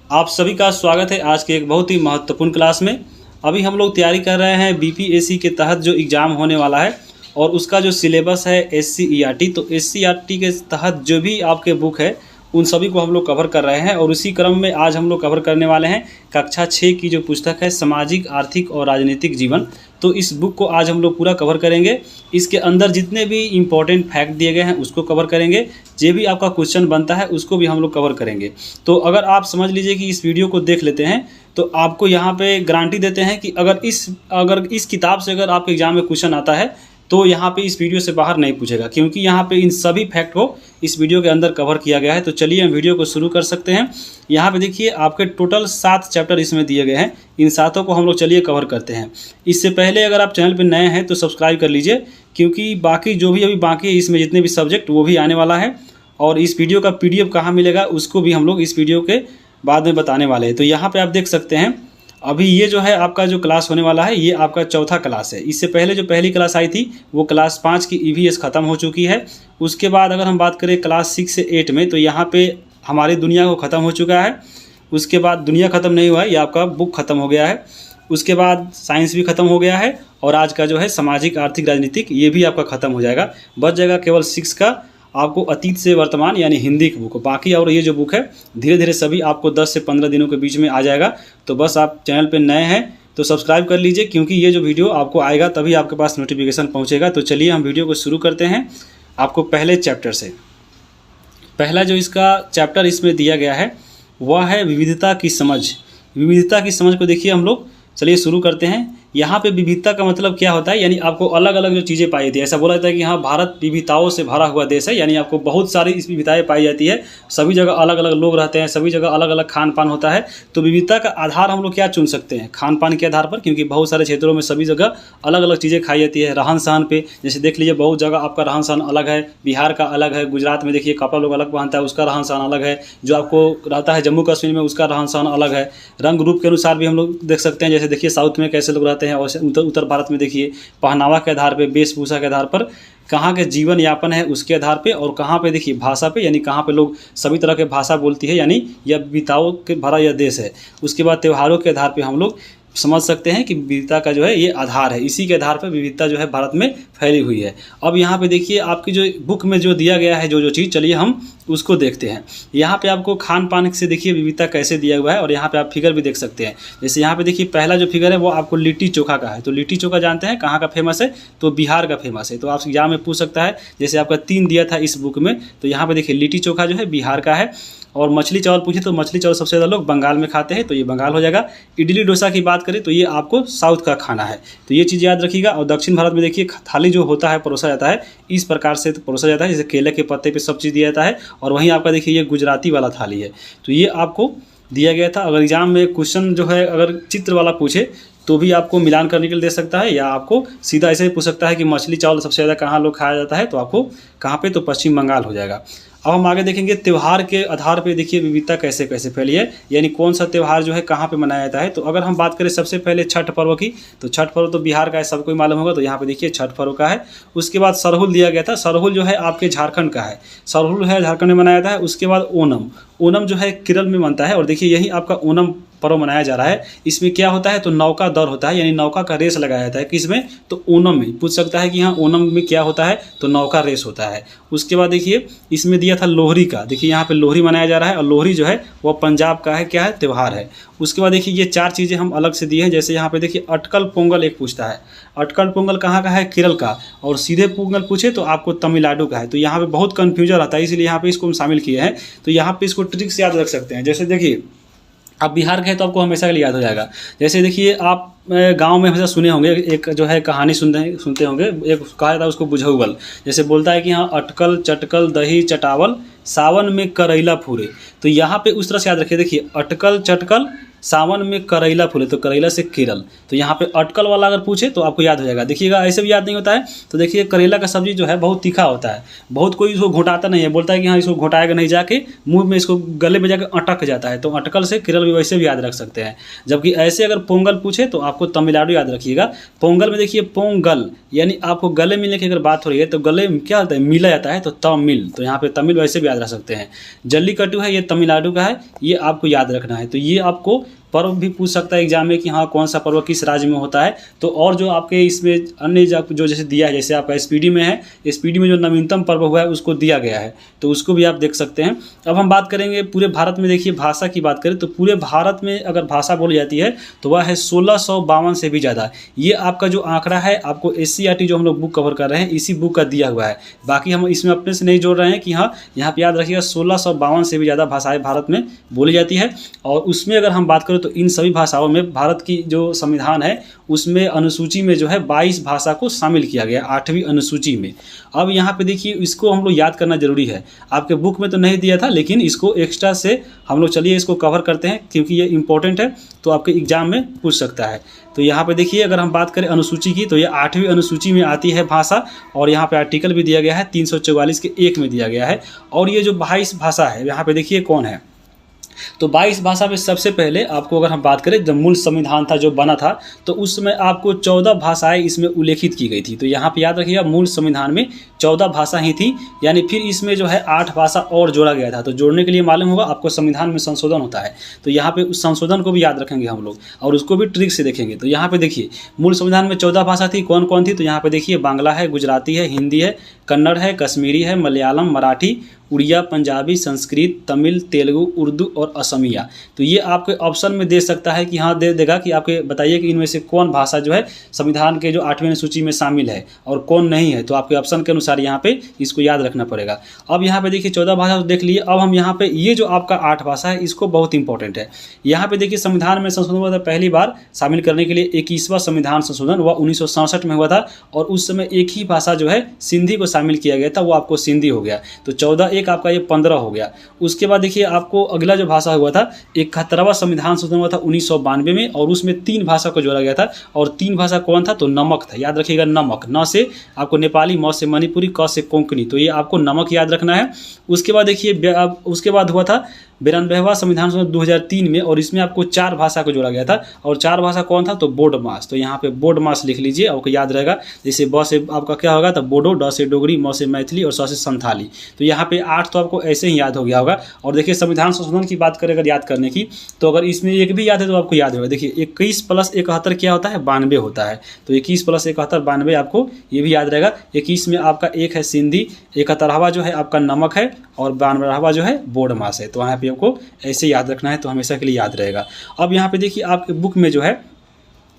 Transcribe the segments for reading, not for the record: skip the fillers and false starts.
आप सभी का स्वागत है आज के एक बहुत ही महत्वपूर्ण क्लास में। अभी हम लोग तैयारी कर रहे हैं बीपीएससी के तहत जो एग्ज़ाम होने वाला है और उसका जो सिलेबस है SCERT। तो SCERT के तहत जो भी आपके बुक है उन सभी को हम लोग कवर कर रहे हैं और उसी क्रम में आज हम लोग कवर करने वाले हैं कक्षा 6 की जो पुस्तक है सामाजिक, आर्थिक और राजनीतिक जीवन। तो इस बुक को आज हम लोग पूरा कवर करेंगे। इसके अंदर जितने भी इम्पोर्टेंट फैक्ट दिए गए हैं उसको कवर करेंगे, जो भी आपका क्वेश्चन बनता है उसको भी हम लोग कवर करेंगे। तो अगर आप समझ लीजिए कि इस वीडियो को देख लेते हैं तो आपको यहाँ पे गारंटी देते हैं कि अगर इस किताब से अगर आपके एग्जाम में क्वेश्चन आता है तो यहाँ पे इस वीडियो से बाहर नहीं पूछेगा, क्योंकि यहाँ पे इन सभी फैक्ट को इस वीडियो के अंदर कवर किया गया है। तो चलिए हम वीडियो को शुरू कर सकते हैं। यहाँ पे देखिए आपके टोटल 7 चैप्टर इसमें दिए गए हैं। इन 7 को हम लोग चलिए कवर करते हैं। इससे पहले अगर आप चैनल पर नए हैं तो सब्सक्राइब कर लीजिए, क्योंकि बाकी जो भी अभी बाकी है इसमें जितने भी सब्जेक्ट वो भी आने वाला है। और इस वीडियो का PDF कहाँ मिलेगा उसको भी हम लोग इस वीडियो के बाद में बताने वाले हैं। तो यहाँ पर आप देख सकते हैं अभी ये जो है आपका जो क्लास होने वाला है ये आपका चौथा क्लास है। इससे पहले जो पहली क्लास आई थी वो क्लास 5 की EVS ख़त्म हो चुकी है। उसके बाद अगर हम बात करें क्लास 6 से 8 में तो यहाँ पे हमारी दुनिया को ख़त्म हो चुका है। उसके बाद दुनिया ख़त्म नहीं हुआ है, ये आपका बुक ख़त्म हो गया है। उसके बाद साइंस भी ख़त्म हो गया है और आज का जो है सामाजिक, आर्थिक, राजनीतिक ये भी आपका ख़त्म हो जाएगा। बच जाएगा केवल 6 का आपको अतीत से वर्तमान यानी हिंदी की बुक। बाकी और ये जो बुक है धीरे धीरे सभी आपको 10 से 15 दिनों के बीच में आ जाएगा। तो बस आप चैनल पे नए हैं तो सब्सक्राइब कर लीजिए, क्योंकि ये जो वीडियो आपको आएगा तभी आपके पास नोटिफिकेशन पहुंचेगा। तो चलिए हम वीडियो को शुरू करते हैं। आपको पहले चैप्टर से पहला जो इसका चैप्टर इसमें दिया गया है वह है विविधता की समझ। विविधता की समझ को देखिए हम लोग चलिए शुरू करते हैं। यहाँ पे विविधता का मतलब क्या होता है, यानी आपको अलग अलग जो चीज़ें पाई जाती है। ऐसा बोला जाता है कि हाँ भारत विविधताओं से भरा हुआ देश है, यानी आपको बहुत सारी इस विविधताएं पाई जाती है। सभी जगह अलग अलग लोग रहते हैं, सभी जगह अलग अलग खान पान होता है। तो विविधता का आधार हम लोग क्या चुन सकते हैं, खान पान के आधार पर, क्योंकि बहुत सारे क्षेत्रों में सभी जगह अलग अलग चीज़ें खाई जाती है। रहन सहन पे जैसे देख लीजिए बहुत जगह आपका रहन सहन अलग है, बिहार का अलग है, गुजरात में देखिए कपड़ा लोग अलग पहनता है उसका रहन सहन अलग है, जो आपको रहता है जम्मू कश्मीर में उसका रहन सहन अलग है। रंग रूप के अनुसार भी हम लोग देख सकते हैं, जैसे देखिए साउथ में कैसे लोग रहते हैं और उत्तर भारत में देखिए पहनावा के आधार पे, वेशभूषा के आधार पर, कहाँ के जीवन यापन है उसके आधार पे, और कहाँ पे देखिए भाषा पे, यानी कहाँ पे लोग सभी तरह के भाषा बोलती है, यानी यह विविधताओं के भरा यह देश है। उसके बाद त्योहारों के आधार पे हम लोग समझ सकते हैं कि विविधता का जो है ये आधार है, इसी के आधार पर विविधता जो है भारत में फैली हुई है। अब यहाँ पे देखिए आपकी जो बुक में जो दिया गया है जो चीज़, चलिए हम उसको देखते हैं। यहाँ पे आपको खान पान से देखिए विविधता कैसे दिया हुआ है और यहाँ पे आप फिगर भी देख सकते हैं। जैसे यहाँ पे देखिए पहला जो फिगर है वो आपको लिट्टी चोखा का है। तो लिट्टी चोखा जानते हैं कहाँ का फेमस है, तो बिहार का फेमस है। तो आप यहाँ में पूछ सकता है, जैसे आपका 3 दिया था इस बुक में, तो यहाँ पे देखिए लिट्टी चोखा जो है बिहार का है। और मछली चावल पूछे तो मछली चावल सबसे ज़्यादा लोग बंगाल में खाते हैं, तो ये बंगाल हो जाएगा। इडली डोसा की बात करें तो ये आपको साउथ का खाना है, तो ये चीज़ याद रखिएगा। और दक्षिण भारत में देखिए थाली जो होता है परोसा जाता है इस प्रकार से परोसा जाता है, जैसे केले के पत्ते पे सब चीज़ दिया जाता है। और वहीं आपका देखिए ये गुजराती वाला थाली है, तो ये आपको दिया गया था। अगर एग्जाम में क्वेश्चन जो है अगर चित्र वाला पूछे तो भी आपको मिलान करने के लिए दे सकता है, या आपको सीधा ऐसे ही पूछ सकता है कि मछली चावल सबसे ज़्यादा कहाँ लोग खाया जाता है, तो आपको कहाँ पे, तो पश्चिम बंगाल हो जाएगा। अब हम आगे देखेंगे त्यौहार के आधार पे देखिए विविधता कैसे कैसे फैली है, यानी कौन सा त्यौहार जो है कहाँ पे मनाया जाता है। तो अगर हम बात करें सबसे पहले छठ पर्व की, तो छठ पर्व तो बिहार का है, सबको ही मालूम होगा। तो यहाँ पे देखिए छठ पर्व का है। उसके बाद सरहुल दिया गया था, सरहुल जो है आपके झारखंड का है, सरहुल है झारखंड में मनाया जाता है। उसके बाद ओणम, ओणम जो है केरल में बनता है। और देखिए यही आपका ओणम पर्व मनाया जा रहा है। इसमें क्या होता है, तो नौका दौड़ होता है, यानी नौका का रेस लगाया जाता है। किसमें, तो ओणम में। पूछ सकता है कि हाँ ओणम में क्या होता है, तो नौका रेस होता है। उसके बाद देखिए इसमें दिया था लोहरी का, देखिए यहाँ पे लोहरी मनाया जा रहा है। और लोहरी जो है वह पंजाब का है, क्या है, त्यौहार है। उसके बाद देखिए ये 4 चीज़ें हम अलग से दिए हैं। जैसे यहाँ पे देखिए अटकल पोंगल एक पूछता है, अटकल पोंगल कहाँ का है, केरल का। और सीधे पोंगल पूछे तो आपको तमिलनाडु का है। तो यहाँ पे बहुत कन्फ्यूजन रहता है, इसलिए यहाँ पे इसको हम शामिल किए हैं। तो यहाँ पे इसको ट्रिक से याद रख सकते हैं। जैसे देखिए आप बिहार के हैं तो आपको हमेशा के लिए याद हो जाएगा। जैसे देखिए आप गांव में हमेशा सुने होंगे, एक जो है कहानी सुनते होंगे, एक कहा जाता है उसको बुझौल। जैसे बोलता है कि हाँ अटकल चटकल दही चटावल सावन में करैला फूरे। तो यहाँ पे उस तरह से याद रखिए, देखिए अटकल चटकल सावन में करैला फूले, तो करैला से केरल। तो यहाँ पे अटकल वाला अगर पूछे तो आपको याद हो जाएगा। देखिएगा ऐसे भी याद नहीं होता है। तो देखिए करेला का सब्जी जो है बहुत तीखा होता है, बहुत कोई इसको घोटाता नहीं है, बोलता है कि हाँ इसको घोटाएगा नहीं, जाके मुंह में इसको गले में जाकर अटक जाता है। तो अटकल से केरल भी वैसे भी याद रख सकते हैं। जबकि ऐसे अगर पोंगल पूछे तो आपको तमिलनाडु याद रखिएगा। पोंगल में देखिए पोंगल यानी आपको गले मिलने की अगर बात हो रही है तो गले में क्या होता है, मिला जाता है, तो तमिल। तो यहाँ पे तमिल वैसे भी याद रख सकते हैं। जल्लीकट्टू है, ये तमिलनाडु का है, ये आपको याद रखना है। तो ये आपको पर्व भी पूछ सकता है एग्जाम में कि हाँ कौन सा पर्व किस राज्य में होता है। तो और जो आपके इसमें अन्य जो जैसे दिया है, जैसे आपका एसपीडी में है, एसपीडी में जो नवीनतम पर्व हुआ है उसको दिया गया है, तो उसको भी आप देख सकते हैं। अब हम बात करेंगे पूरे भारत में। देखिए भाषा की बात करें तो पूरे भारत में अगर भाषा बोली जाती है तो वह है 1652 से भी ज़्यादा। ये आपका जो आंकड़ा है आपको SCERT जो हम लोग बुक कवर कर रहे हैं इसी बुक का दिया हुआ है। बाकी हम इसमें अपने से नहीं जोड़ रहे हैं कि हाँ यहाँ पर याद रखिएगा 1652 से भी ज़्यादा भाषाएँ भारत में बोली जाती है। और उसमें अगर हम बात करें तो इन सभी भाषाओं में भारत की जो संविधान है उसमें अनुसूची में जो है 22 भाषा को शामिल किया गया 8वीं अनुसूची में। अब यहाँ पे देखिए इसको हम लोग याद करना जरूरी है। आपके बुक में तो नहीं दिया था, लेकिन इसको एक्स्ट्रा से हम लोग चलिए इसको कवर करते हैं क्योंकि ये इंपॉर्टेंट है, तो आपके एग्जाम में पूछ सकता है। तो यहाँ पे देखिए अगर हम बात करें अनुसूची की तो ये 8वीं अनुसूची में आती है भाषा, और यहाँ पे आर्टिकल भी दिया गया है 344 के 1 में दिया गया है। और ये जो 22 भाषा है यहाँ पे देखिए कौन है, तो 22 भाषा में सबसे पहले आपको अगर हम बात करें जब मूल संविधान था जो बना था तो उस समय आपको 14 भाषाएं इसमें उल्लेखित की गई थी। तो यहाँ पे याद रखिएगा मूल संविधान में 14 भाषा ही थी, यानी फिर इसमें जो है 8 भाषा और जोड़ा गया था। तो जोड़ने के लिए मालूम होगा आपको संविधान में संशोधन होता है, तो यहाँ पे उस संशोधन को भी याद रखेंगे हम लोग और उसको भी ट्रिक से देखेंगे। तो यहाँ पे देखिए मूल संविधान में 14 भाषा थी, कौन कौन थी, तो यहाँ पे देखिए बांग्ला है, गुजराती है, हिंदी है, कन्नड़ है, कश्मीरी है, मलयालम, मराठी, उड़िया, पंजाबी, संस्कृत, तमिल, तेलुगु, उर्दू और असमिया। तो ये आपके ऑप्शन में दे सकता है कि हाँ दे देगा कि आपके बताइए कि इनमें से कौन भाषा जो है संविधान के जो 8वीं अनुसूची में शामिल है और कौन नहीं है। तो आपके ऑप्शन के अनुसार यहाँ पे इसको याद रखना पड़ेगा। अब यहाँ पे देखिए 14 भाषा तो देख लिए। अब हम यहाँ पे ये जो आपका 8 भाषा है इसको बहुत इंपॉर्टेंट है। यहाँ पे देखिए संविधान में संशोधन हुआ था पहली बार शामिल करने के लिए 21वां संविधान संशोधन हुआ 1967 में हुआ था, और उस समय एक ही भाषा जो है सिंधी को शामिल किया गया था, वो आपको सिंधी हो गया। तो 14 एक आपका ये 15 हो गया। उसके बाद देखिए आपको अगला जो भाषा हुआ था 71वां संविधान संशोधन हुआ था 1992 में, और उसमें 3 भाषा को जोड़ा गया था। और 3 भाषा कौन था, तो नमक था, याद रखिएगा नमक। न से आपको नेपाली, म से मणिपुरी, क से कोंकणी, तो ये आपको नमक याद रखना है। उसके बाद देखिए उसके बाद हुआ था 92वां संविधान संशोधन 2003 में, और इसमें आपको 4 भाषा को जोड़ा गया था। और 4 भाषा कौन था, तो बोडमास। तो यहाँ पे बोडमास लिख लीजिए, आपको याद रहेगा। जैसे ब से आपका क्या होगा, तो बोडो, ड से डोगरी, म से मैथिली और स से संथाली। तो यहाँ पे 8 तो आपको ऐसे ही याद हो गया होगा। और देखिए संविधान संशोधन की बात करें अगर याद करने की, तो अगर इसमें एक भी याद है तो आपको याद होगा। देखिए 21 + 71 क्या होता है, 92 होता है। तो 21 + 71 92, आपको ये भी याद रहेगा। 21 में आपका 1 है सिंधी, 71वां जो है आपका नमक है, और 92वां जो है बोडमास है। तो यहाँ पे आपको ऐसे याद रखना है, तो हमेशा के लिए याद रहेगा। अब यहाँ पे देखिए आपके बुक में जो है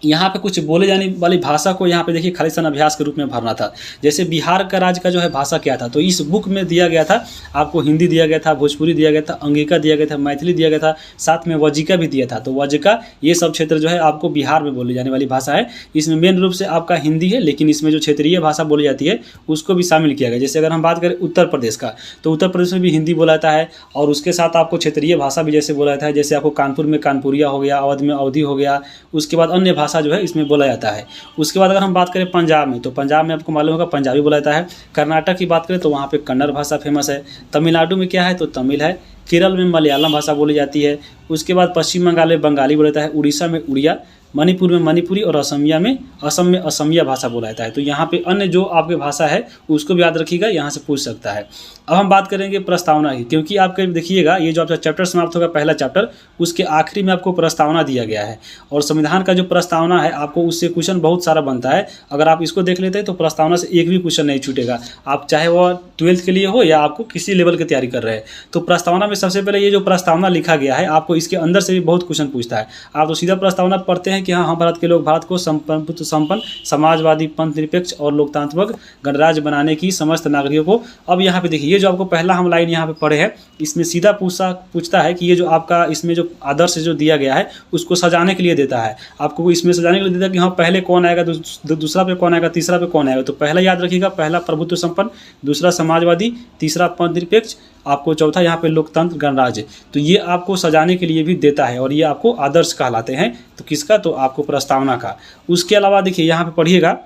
यहाँ पे कुछ बोले जाने वाली भाषा को यहाँ पे देखिए खालिस्तान अभ्यास के रूप में भरना था। जैसे बिहार का राज्य का जो है भाषा क्या था, तो इस बुक में दिया गया था आपको हिंदी दिया गया था, भोजपुरी दिया गया था, अंगिका दिया गया था, मैथिली दिया गया था, साथ में वजिका भी दिया था। तो वजिका ये सब क्षेत्र जो है आपको बिहार में बोली जाने वाली भाषा है। इसमें मेन रूप से आपका हिंदी है, लेकिन इसमें जो क्षेत्रीय भाषा बोली जाती है उसको भी शामिल किया गया। जैसे अगर हम बात करें उत्तर प्रदेश का, तो उत्तर प्रदेश में भी हिंदी बोला जाता है, और उसके साथ आपको क्षेत्रीय भाषा भी जैसे बोला जाता है। जैसे आपको कानपुर में कानपुरिया हो गया, अवध में अवधी हो गया, उसके बाद अन्य भाषा जो है इसमें बोला जाता है। उसके बाद अगर हम बात करें पंजाब में, तो पंजाब में आपको मालूम होगा पंजाबी बोला जाता है। कर्नाटक की बात करें तो वहाँ पे कन्नड़ भाषा फेमस है। तमिलनाडु में क्या है, तो तमिल है। केरल में मलयालम भाषा बोली जाती है। उसके बाद पश्चिम बंगाल में बंगाली बोला जाता है। उड़ीसा में उड़िया, मणिपुर में मणिपुरी, और असम में असमिया भाषा बोला जाता है। तो यहाँ पे अन्य जो आपके भाषा है उसको भी याद रखिएगा, यहाँ से पूछ सकता है। अब हम बात करेंगे प्रस्तावना की, क्योंकि आपके देखिएगा ये जो आपका चैप्टर समाप्त होगा पहला चैप्टर, उसके आखिरी में आपको प्रस्तावना दिया गया है। और संविधान का जो प्रस्तावना है आपको उससे क्वेश्चन बहुत सारा बनता है। अगर आप इसको देख लेते हैं तो प्रस्तावना से एक भी क्वेश्चन नहीं छूटेगा, आप चाहे वो 12th के लिए हो या आपको किसी लेवल की तैयारी कर रहे हैं। तो प्रस्तावना में सबसे पहले ये जो प्रस्तावना लिखा गया है आपको इसके अंदर से भी बहुत क्वेश्चन पूछता है। आप तो सीधा प्रस्तावना पढ़ते हैं कि हाँ भारत के लोग भारत को संपन्न, समाजवादी, पंथ निरपेक्ष और लोकतांत्रिक गणराज्य बनाने की समस्त नागरिकों को। अब यहाँ पे देखिए ये जो आपको पहला हम लाइन यहाँ पे पढ़े हैं, इसमें सीधा पूछता है कि ये जो आपका इसमें जो आदर्श जो दिया गया है उसको सजाने के लिए देता है। आपको इसमें सजाने के लिए देता है कि हाँ पहले कौन आएगा, दूसरा पे कौन आएगा, तीसरा पे कौन आएगा। तो पहला याद रखिएगा, पहला प्रभुत्व संपन्न, दूसरा समाजवादी, तीसरा पंथ निरपेक्ष आपको चौथा यहाँ पे लोकतंत्र गणराज्य, तो ये आपको सजाने के लिए भी देता है और ये आपको आदर्श कहलाते हैं। तो किसका, तो आपको प्रस्तावना का। उसके अलावा देखिए यहाँ पे पढ़िएगा,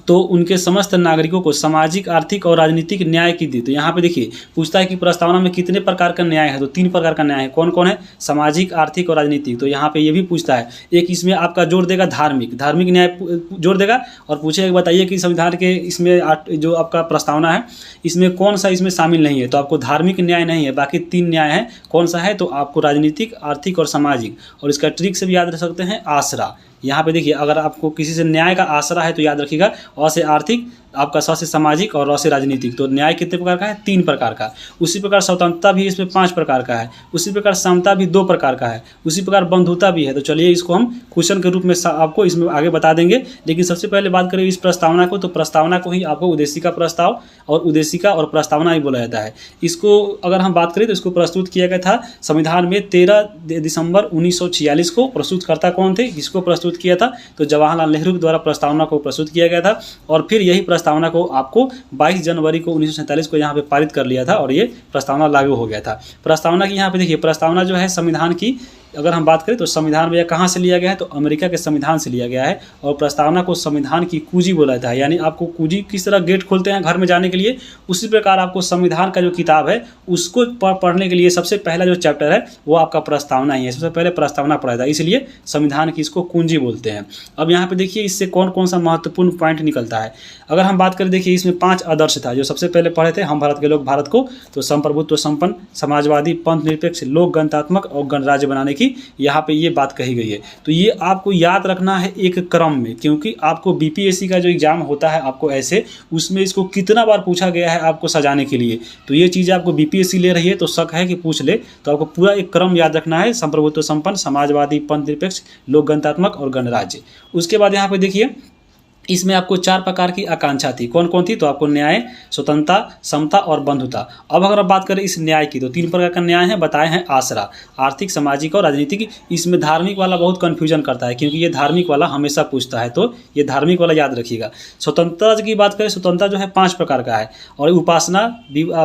तो उनके समस्त नागरिकों को सामाजिक, आर्थिक और राजनीतिक न्याय की दी। तो यहाँ पे देखिए पूछता है कि प्रस्तावना में कितने प्रकार का न्याय है, तो 3 प्रकार का न्याय है। कौन कौन है, सामाजिक, आर्थिक और राजनीतिक। तो यहाँ पे ये भी पूछता है, एक इसमें आपका जोड़ देगा धार्मिक न्याय जोड़ देगा, और पूछेगा बताइए कि संविधान के इसमें जो आपका प्रस्तावना है इसमें कौन सा इसमें शामिल नहीं है, तो आपको धार्मिक न्याय नहीं है, बाकी 3 न्याय है। कौन सा है, तो आपको राजनीतिक, आर्थिक और सामाजिक। और इसका ट्रिक से भी याद रख सकते हैं, आसरा। यहाँ पे देखिए अगर आपको किसी से न्याय का आसरा है तो याद रखिएगा, अ से आर्थिक, आपका स से सामाजिक और र से राजनीतिक। तो न्याय कितने प्रकार का है, 3 प्रकार का। उसी प्रकार स्वतंत्रता भी इसमें 5 प्रकार का है। उसी प्रकार समता भी 2 प्रकार का है। उसी प्रकार बंधुता भी है। तो चलिए इसको हम क्वेश्चन के रूप में आपको इसमें आगे बता देंगे। लेकिन सबसे पहले बात करें इस प्रस्तावना को, तो प्रस्तावना को ही आपको उद्देशिका प्रस्ताव और उद्देशिका और प्रस्तावना ही बोला जाता है। इसको अगर हम बात करें तो इसको प्रस्तुत किया गया था संविधान में 13 दिसंबर 1946 को। प्रस्तुतकर्ता कौन थे, इसको प्रस्तुत किया था, तो जवाहरलाल नेहरू के द्वारा प्रस्तावना को प्रस्तुत किया गया था। और फिर यही प्रस्तावना को आपको 22 जनवरी को 1947 को यहाँ पे पारित कर लिया था और ये प्रस्तावना लागू हो गया था। प्रस्तावना की यहाँ पे देखिए, प्रस्तावना जो है संविधान की अगर हम बात करें तो संविधान में कहाँ से लिया गया है, तो अमेरिका के संविधान से लिया गया है। और प्रस्तावना को संविधान की कुंजी बोला जाता है। यानी आपको कुंजी किस तरह गेट खोलते हैं घर में जाने के लिए, उसी प्रकार आपको संविधान का जो किताब है उसको पढ़ने के लिए सबसे पहला जो चैप्टर है वो आपका प्रस्तावना ही है। सबसे पहले प्रस्तावना पढ़ा था, इसलिए संविधान की इसको कुंजी बोलते हैं। अब यहाँ पे देखिए इससे कौन कौन सा महत्वपूर्ण पॉइंट निकलता है। अगर हम बात करें, देखिए इसमें 5 आदर्श था जो सबसे पहले पढ़े थे हम भारत के लोग भारत को, तो संप्रभुत्व संपन्न, समाजवादी, पंथ निरपेक्ष, लोक गणतात्मक और गणराज्य बनाने की यहाँ पे ये बात कही गई है। तो ये आपको याद रखना है एक क्रम में, क्योंकि आपको बीपीएससी का जो एग्जाम होता है आपको ऐसे, उसमें इसको कितना बार पूछा गया है आपको सजाने के लिए। तो ये चीज़ आपको बीपीएससी ले रही है तो शक है कि पूछ ले, तो आपको पूरा एक क्रम याद रखना है, संप्रभुत्व संपन्न, समाजवादी, पंथ निरपेक्ष, लोक गणतात्मक और गणराज्य। उसके बाद यहाँ पे देखिए इसमें आपको 4 प्रकार की आकांक्षा थी। कौन कौन थी, तो आपको न्याय, स्वतंत्रता, समता और बंधुता। अब अगर आप बात करें इस न्याय की, तो 3 प्रकार का न्याय है बताए हैं, आसरा, आर्थिक, सामाजिक और राजनीतिक। इसमें धार्मिक वाला बहुत कन्फ्यूजन करता है, क्योंकि ये धार्मिक वाला हमेशा पूछता है, तो ये धार्मिक वाला याद रखिएगा। स्वतंत्रता की बात करें, स्वतंत्रता जो है 5 प्रकार का है, और उपासना,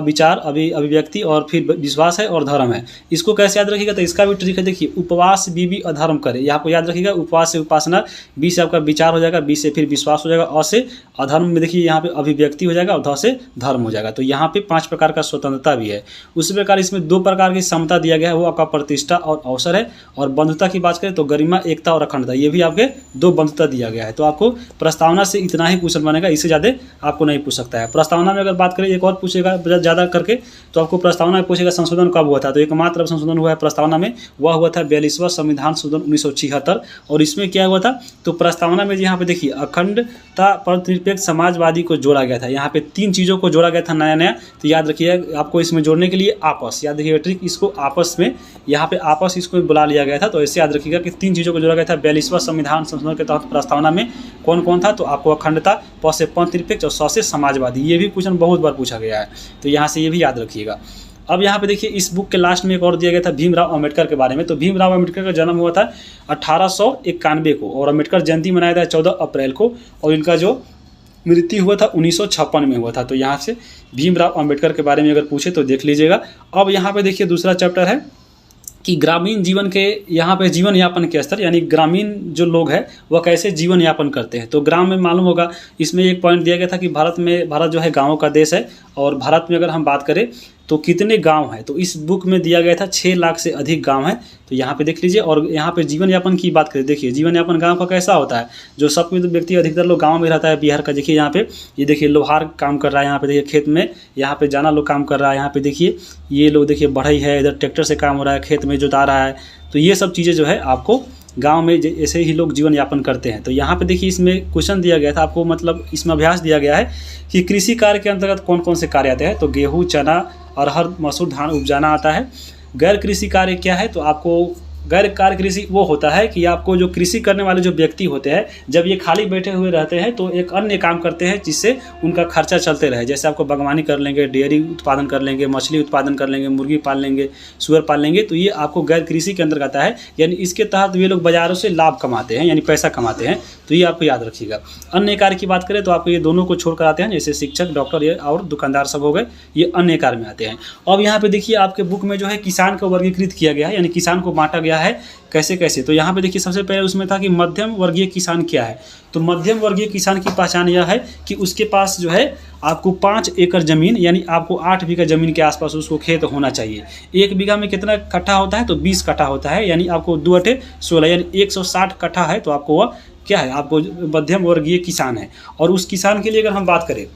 विचार, अभिव्यक्ति और फिर विश्वास है और धर्म है। इसको कैसे याद रखिएगा, तो इसका भी ट्रिक है। देखिए उपवास भी अधर्म करे, यहाँ को याद रखिएगा। उपवास से उपासना, 20 से आपका विचार हो जाएगा, 20 से फिर विश्वास हो जाएगा, अ से अधर्म में देखिए यहाँ पे अभिव्यक्ति हो जाएगा और ध से धर्म हो जाएगा। तो यहाँ पे 5 प्रकार का स्वतंत्रता भी है। उसी प्रकार इसमें 2 प्रकार की समता दिया गया है, वो आपका प्रतिष्ठा और अवसर है। और बंधुता की बात करें तो गरिमा, एकता और अखंडता, ये भी आपके 2 बंधुता दिया गया है। तो आपको प्रस्तावना से इतना ही क्वेश्चन बनेगा, इससे ज़्यादा आपको नहीं पूछ सकता है। प्रस्तावना में अगर बात करें एक और पूछेगा ज़्यादा करके, तो आपको प्रस्तावना में पूछेगा संशोधन कब हुआ था। तो एकमात्र संशोधन हुआ है प्रस्तावना में, वह हुआ था 42वां संविधान संशोधन 1976। और इसमें क्या हुआ था, तो प्रस्तावना में यहाँ पे देखिए अखंडता, निरपेक्ष, समाजवादी को जोड़ा गया था। यहाँ पे 3 चीज़ों को जोड़ा गया था नया। तो याद रखिए आपको इसमें जोड़ने के लिए आपस, याद रखिएगा ट्रिक, इसको आपस में यहाँ पे आपस इसको बुला लिया गया था। तो ऐसे याद रखिएगा कि 3 चीज़ों को जोड़ा गया था 42वां संविधान संशोधन के तहत। प्रस्तावना में कौन कौन था, तो आपको अखंडता, प से पंथ निरपेक्ष और स से समाजवादी। ये भी क्वेश्चन बहुत बार पूछा गया है, तो यहाँ से ये भी याद रखिएगा। अब यहाँ पे देखिए इस बुक के लास्ट में एक और दिया गया था भीमराव अम्बेडकर के बारे में। तो भीमराव अम्बेडकर का जन्म हुआ था 1891 को, और अम्बेडकर जयंती मनाया था 14 अप्रैल को, और इनका जो मृत्यु हुआ था 1956 में हुआ था। तो यहाँ से भीमराव अम्बेडकर के बारे में अगर पूछे तो देख लीजिएगा। अब यहाँ पे देखिए दूसरा चैप्टर है कि ग्रामीण जीवन के, यहाँ पे जीवन यापन के स्तर, यानी ग्रामीण जो लोग हैं वह कैसे जीवन यापन करते हैं। तो ग्राम में मालूम होगा, इसमें एक पॉइंट दिया गया था कि भारत जो है गाँवों का देश है, और भारत में अगर हम बात करें तो कितने गांव हैं, तो इस बुक में दिया गया था 6 लाख से अधिक गांव हैं। तो यहाँ पे देख लीजिए। और यहाँ पे जीवन यापन की बात करें, देखिए जीवन यापन गांव का कैसा होता है, जो सब व्यक्ति अधिकतर लोग गांव में रहता है बिहार का। देखिए यहाँ पे ये देखिए लोहार काम कर रहा है, यहाँ पे देखिए खेत में, यहाँ पे जाना लोग काम कर रहा है, यहाँ पे देखिए ये लोग देखिए बढ़ई है, इधर ट्रैक्टर से काम हो रहा है, खेत में जोता रहा है। तो ये सब चीज़ें जो है आपको गांव में ऐसे ही लोग जीवन यापन करते हैं। तो यहाँ पे देखिए इसमें क्वेश्चन दिया गया था आपको, मतलब इसमें अभ्यास दिया गया है कि कृषि कार्य के अंतर्गत कौन कौन से कार्य आते हैं। तो गेहूँ, चना, अरहर, मसूर, धान उपजाना आता है। गैर कृषि कार्य क्या है, तो आपको गैर कार्य कृषि वो होता है कि आपको जो कृषि करने वाले जो व्यक्ति होते हैं, जब ये खाली बैठे हुए रहते हैं तो एक अन्य काम करते हैं जिससे उनका खर्चा चलते रहे। जैसे आपको बागवानी कर लेंगे, डेयरी उत्पादन कर लेंगे, मछली उत्पादन कर लेंगे, मुर्गी पाल लेंगे, सुअर पाल लेंगे, तो ये आपको गैर कृषि के अंतर्गत आता है। यानी इसके तहत ये लोग बाजारों से लाभ कमाते हैं, यानी पैसा कमाते हैं। तो ये आपको याद रखिएगा। अन्य कार्य की बात करें तो आपको ये दोनों को छोड़कर आते हैं, जैसे शिक्षक, डॉक्टर ये और दुकानदार सब हो गए, ये अन्य कार्य में आते हैं। अब यहाँ पे देखिए आपके बुक में जो है किसान को वर्गीकृत किया गया है, यानी किसान को बांटा गया है कैसे कैसे। तो यहाँ पे देखिए सबसे पहले उसमें था कि मध्यम वर्गीय किसान क्या है। तो मध्यम वर्गीय किसान की पहचान यह है कि उसके पास जो है आपको 5 एकड़ ज़मीन, यानी आपको 8 बीघा ज़मीन के आसपास उसको खेत होना चाहिए। 1 बीघा में कितना कट्ठा होता है, तो 20 कट्ठा होता है, यानी आपको 2 × 16 यानी 160 कट्ठा है। तो आपको वह क्या है, आपको मध्यम वर्गीय किसान है। और उस किसान के लिए अगर हम बात करें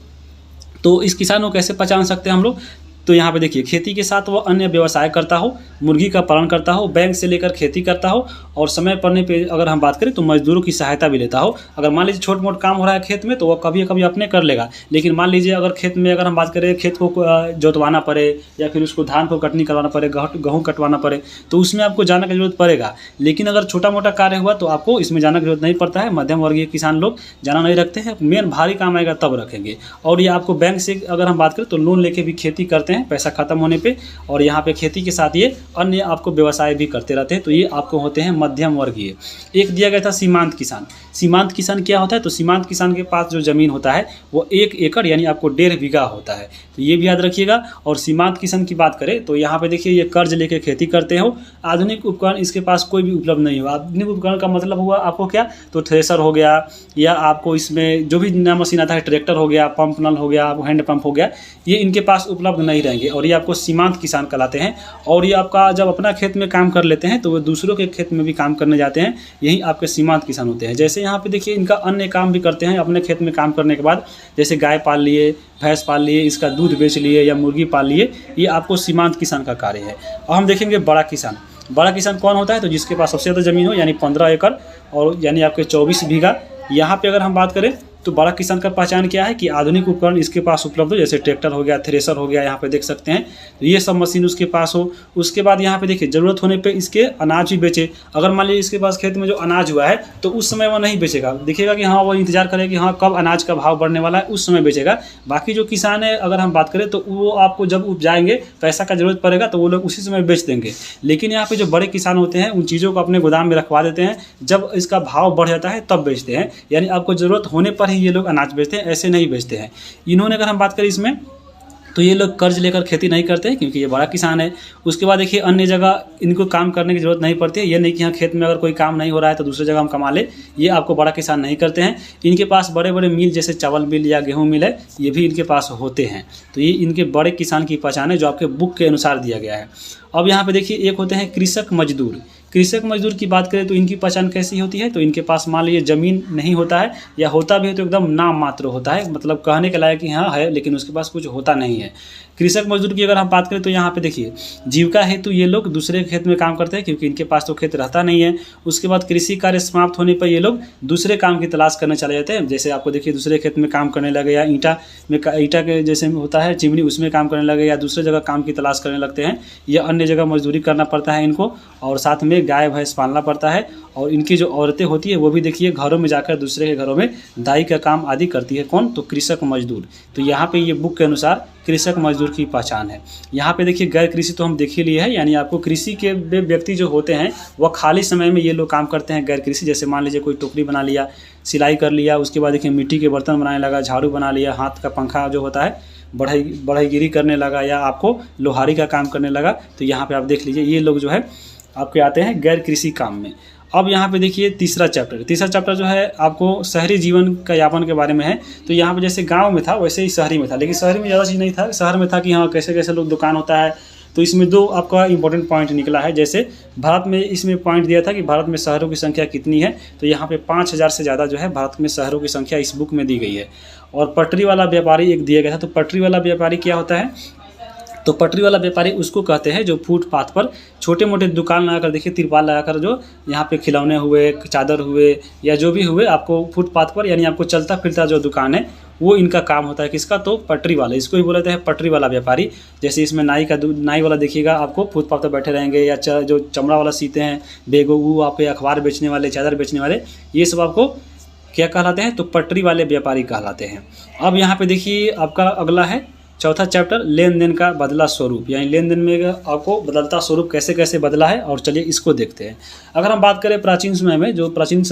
तो इस किसान को कैसे पहचान सकते हैं हम लोग, तो यहाँ पे देखिए खेती के साथ वो अन्य व्यवसाय करता हो, मुर्गी का पालन करता हो, बैंक से लेकर खेती करता हो, और समय पड़ने पे अगर हम बात करें तो मजदूरों की सहायता भी लेता हो। अगर मान लीजिए छोट मोट काम हो रहा है खेत में तो वह कभी कभी अपने कर लेगा, लेकिन मान लीजिए अगर खेत में अगर हम बात करें खेत को जोतवाना पड़े या फिर उसको धान को कटनी करवाना पड़े, गेहूँ कटवाना पड़े, तो उसमें आपको जाने की जरूरत पड़ेगा। लेकिन अगर छोटा मोटा कार्य हुआ तो आपको इसमें जाने की जरूरत नहीं पड़ता है। मध्यम वर्गीय किसान लोग जाना नहीं रखते हैं, मेन भारी काम आएगा तब रखेंगे। और ये आपको बैंक से अगर हम बात करें तो लोन लेके भी खेती करते हैं पैसा खत्म होने पे, और यहाँ पे खेती के साथ ये अन्य आपको व्यवसाय भी करते रहते हैं। तो ये आपको होते हैं मध्यम वर्गीय। एक दिया गया था सीमांत किसान। सीमांत किसान क्या होता है, तो सीमांत किसान के पास जो ज़मीन होता है वो 1 एकड़ यानी आपको 1.5 बीघा होता है। तो ये भी याद रखिएगा। और सीमांत किसान की बात करें तो यहाँ पे देखिए ये कर्ज लेके खेती करते हो। आधुनिक उपकरण इसके पास कोई भी उपलब्ध नहीं हुआ। आधुनिक उपकरण का मतलब हुआ आपको क्या, तो थ्रेसर हो गया, या आपको इसमें जो भी नया मशीन आता है, ट्रैक्टर हो गया, पंप नल हो गया, हैंड पंप हो गया, ये इनके पास उपलब्ध नहीं रहेंगे और ये आपको सीमांत किसान कहलाते हैं। और ये आपका जब अपना खेत में काम कर लेते हैं तो वो दूसरों के खेत में भी काम करने जाते हैं, यही आपके सीमांत किसान होते हैं। जैसे यहाँ पे देखिए इनका अन्य काम भी करते हैं अपने खेत में काम करने के बाद, जैसे गाय पाल लिए, भैंस पाल लिए, इसका दूध बेच लिए या मुर्गी पाल लिए, ये आपको सीमांत किसान का कार्य है। और हम देखेंगे बड़ा किसान। बड़ा किसान कौन होता है, तो जिसके पास सबसे ज़्यादा ज़मीन हो, यानी 15 एकड़ और यानी आपके 24 बीघा। यहाँ पे अगर हम बात करें तो बड़ा किसान का पहचान क्या है कि आधुनिक उपकरण इसके पास उपलब्ध हो, जैसे ट्रैक्टर हो गया, थ्रेसर हो गया, यहाँ पे देख सकते हैं, तो ये सब मशीन उसके पास हो। उसके बाद यहाँ पे देखिए ज़रूरत होने पे इसके अनाज भी बेचे। अगर मान लीजिए इसके पास खेत में जो अनाज हुआ है तो उस समय वो नहीं बेचेगा, देखिएगा कि हाँ वो इंतजार करेगा कि हाँ कब अनाज का भाव बढ़ने वाला है, उस समय बेचेगा। बाकी जो किसान है अगर हम बात करें तो वो आपको जब उपजाएंगे, पैसा का जरूरत पड़ेगा तो वो लोग उसी समय बेच देंगे। लेकिन यहाँ पे जो बड़े किसान होते हैं उन चीज़ों को अपने गोदाम में रखवा देते हैं, जब इसका भाव बढ़ जाता है तब बेचते हैं, यानी आपको ज़रूरत होने पर ही ये लोग अनाज बेचते हैं, ऐसे नहीं बेचते हैं। इन्होंने अगर हम बात करें इसमें तो ये लोग कर्ज लेकर खेती नहीं करते हैं क्योंकि ये बड़ा किसान है। उसके बाद देखिए अन्य जगह इनको काम करने की ज़रूरत नहीं पड़ती है। ये नहीं कि यहाँ खेत में अगर कोई काम नहीं हो रहा है तो दूसरी जगह हम कमा ले, ये आपको बड़ा किसान नहीं करते हैं। इनके पास बड़े बड़े मिल जैसे चावल मिल या गेहूँ मिल है, ये भी इनके पास होते हैं। तो ये इनके बड़े किसान की पहचान है जो आपके बुक के अनुसार दिया गया है। अब यहाँ पे देखिए एक होते हैं कृषक मजदूर। कृषक मजदूर की बात करें तो इनकी पहचान कैसी होती है, तो इनके पास मान लीजिए ज़मीन नहीं होता है या होता भी है तो एकदम नाम मात्र होता है, मतलब कहने के लायक कि हाँ है लेकिन उसके पास कुछ होता नहीं है। कृषक मजदूर की अगर हम बात करें तो यहाँ पे देखिए जीविका हेतु ये लोग दूसरे खेत में काम करते हैं क्योंकि इनके पास तो खेत रहता नहीं है। उसके बाद कृषि कार्य समाप्त होने पर ये लोग दूसरे काम की तलाश करने चले जाते हैं। जैसे आपको देखिए दूसरे खेत में काम करने लगे, या ईंटा के जैसे होता है चिमनी, उसमें काम करने लगे, या दूसरे जगह काम की तलाश करने लगते हैं, या अन्य जगह मजदूरी करना पड़ता है इनको। और साथ में गाय भैंस पालना पड़ता है। और इनकी जो औरतें होती है वो भी देखिए घरों में जाकर दूसरे के घरों में दाई का काम आदि करती है। कौन, तो कृषक मजदूर। तो यहाँ पे ये बुक के अनुसार कृषक मजदूर की पहचान है। यहाँ पे देखिए गैर कृषि तो हम देख ही लिए है, यानी आपको कृषि के व्यक्ति जो होते हैं वह खाली समय में ये लोग काम करते हैं गैर कृषि। जैसे मान लीजिए कोई टोकरी बना लिया, सिलाई कर लिया, उसके बाद देखिए मिट्टी के बर्तन बनाने लगा, झाड़ू बना लिया, हाथ का पंखा जो होता है बढ़ईगिरी करने लगा, या आपको लोहारी का काम करने लगा। तो यहाँ पे आप देख लीजिए ये लोग जो है आपके आते हैं गैर कृषि काम में। अब यहाँ पे देखिए तीसरा चैप्टर जो है आपको शहरी जीवन का यापन के बारे में है। तो यहाँ पे जैसे गांव में था वैसे ही शहरी में था, लेकिन शहरी में ज़्यादा चीज़ नहीं था। शहर में था कि हाँ कैसे कैसे लोग दुकान होता है। तो इसमें 2 आपका इंपॉर्टेंट पॉइंट निकला है। जैसे भारत में इसमें पॉइंट दिया था कि भारत में शहरों की संख्या कितनी है, तो यहाँ पे 5000 से ज़्यादा जो है भारत में शहरों की संख्या इस बुक में दी गई है। और पटरी वाला व्यापारी एक दिया गया था। तो पटरी वाला व्यापारी क्या होता है, तो पटरी वाला व्यापारी उसको कहते हैं जो फुटपाथ पर छोटे मोटे दुकान लगाकर, देखिए तिरपाल लगाकर, जो यहाँ पे खिलौने हुए, चादर हुए, या जो भी हुए आपको फुटपाथ पर, यानी आपको चलता फिरता जो दुकान है वो इनका काम होता है। किसका? तो पटरी वाला, इसको ही बोले जाते हैं पटरी वाला व्यापारी। जैसे इसमें नाई वाला देखिएगा आपको फुटपाथ पर बैठे रहेंगे, या जो चमड़ा वाला सीते हैं बेगो, वो आपके अखबार बेचने वाले, चादर बेचने वाले, ये सब आपको क्या कहलाते हैं? तो पटरी वाले व्यापारी कहलाते हैं। अब यहाँ पे देखिए आपका अगला है चौथा चैप्टर, लेन देन का बदला स्वरूप, यानी लेन देन में आपको बदलता स्वरूप कैसे कैसे बदला है, और चलिए इसको देखते हैं। अगर हम बात करें प्राचीन समय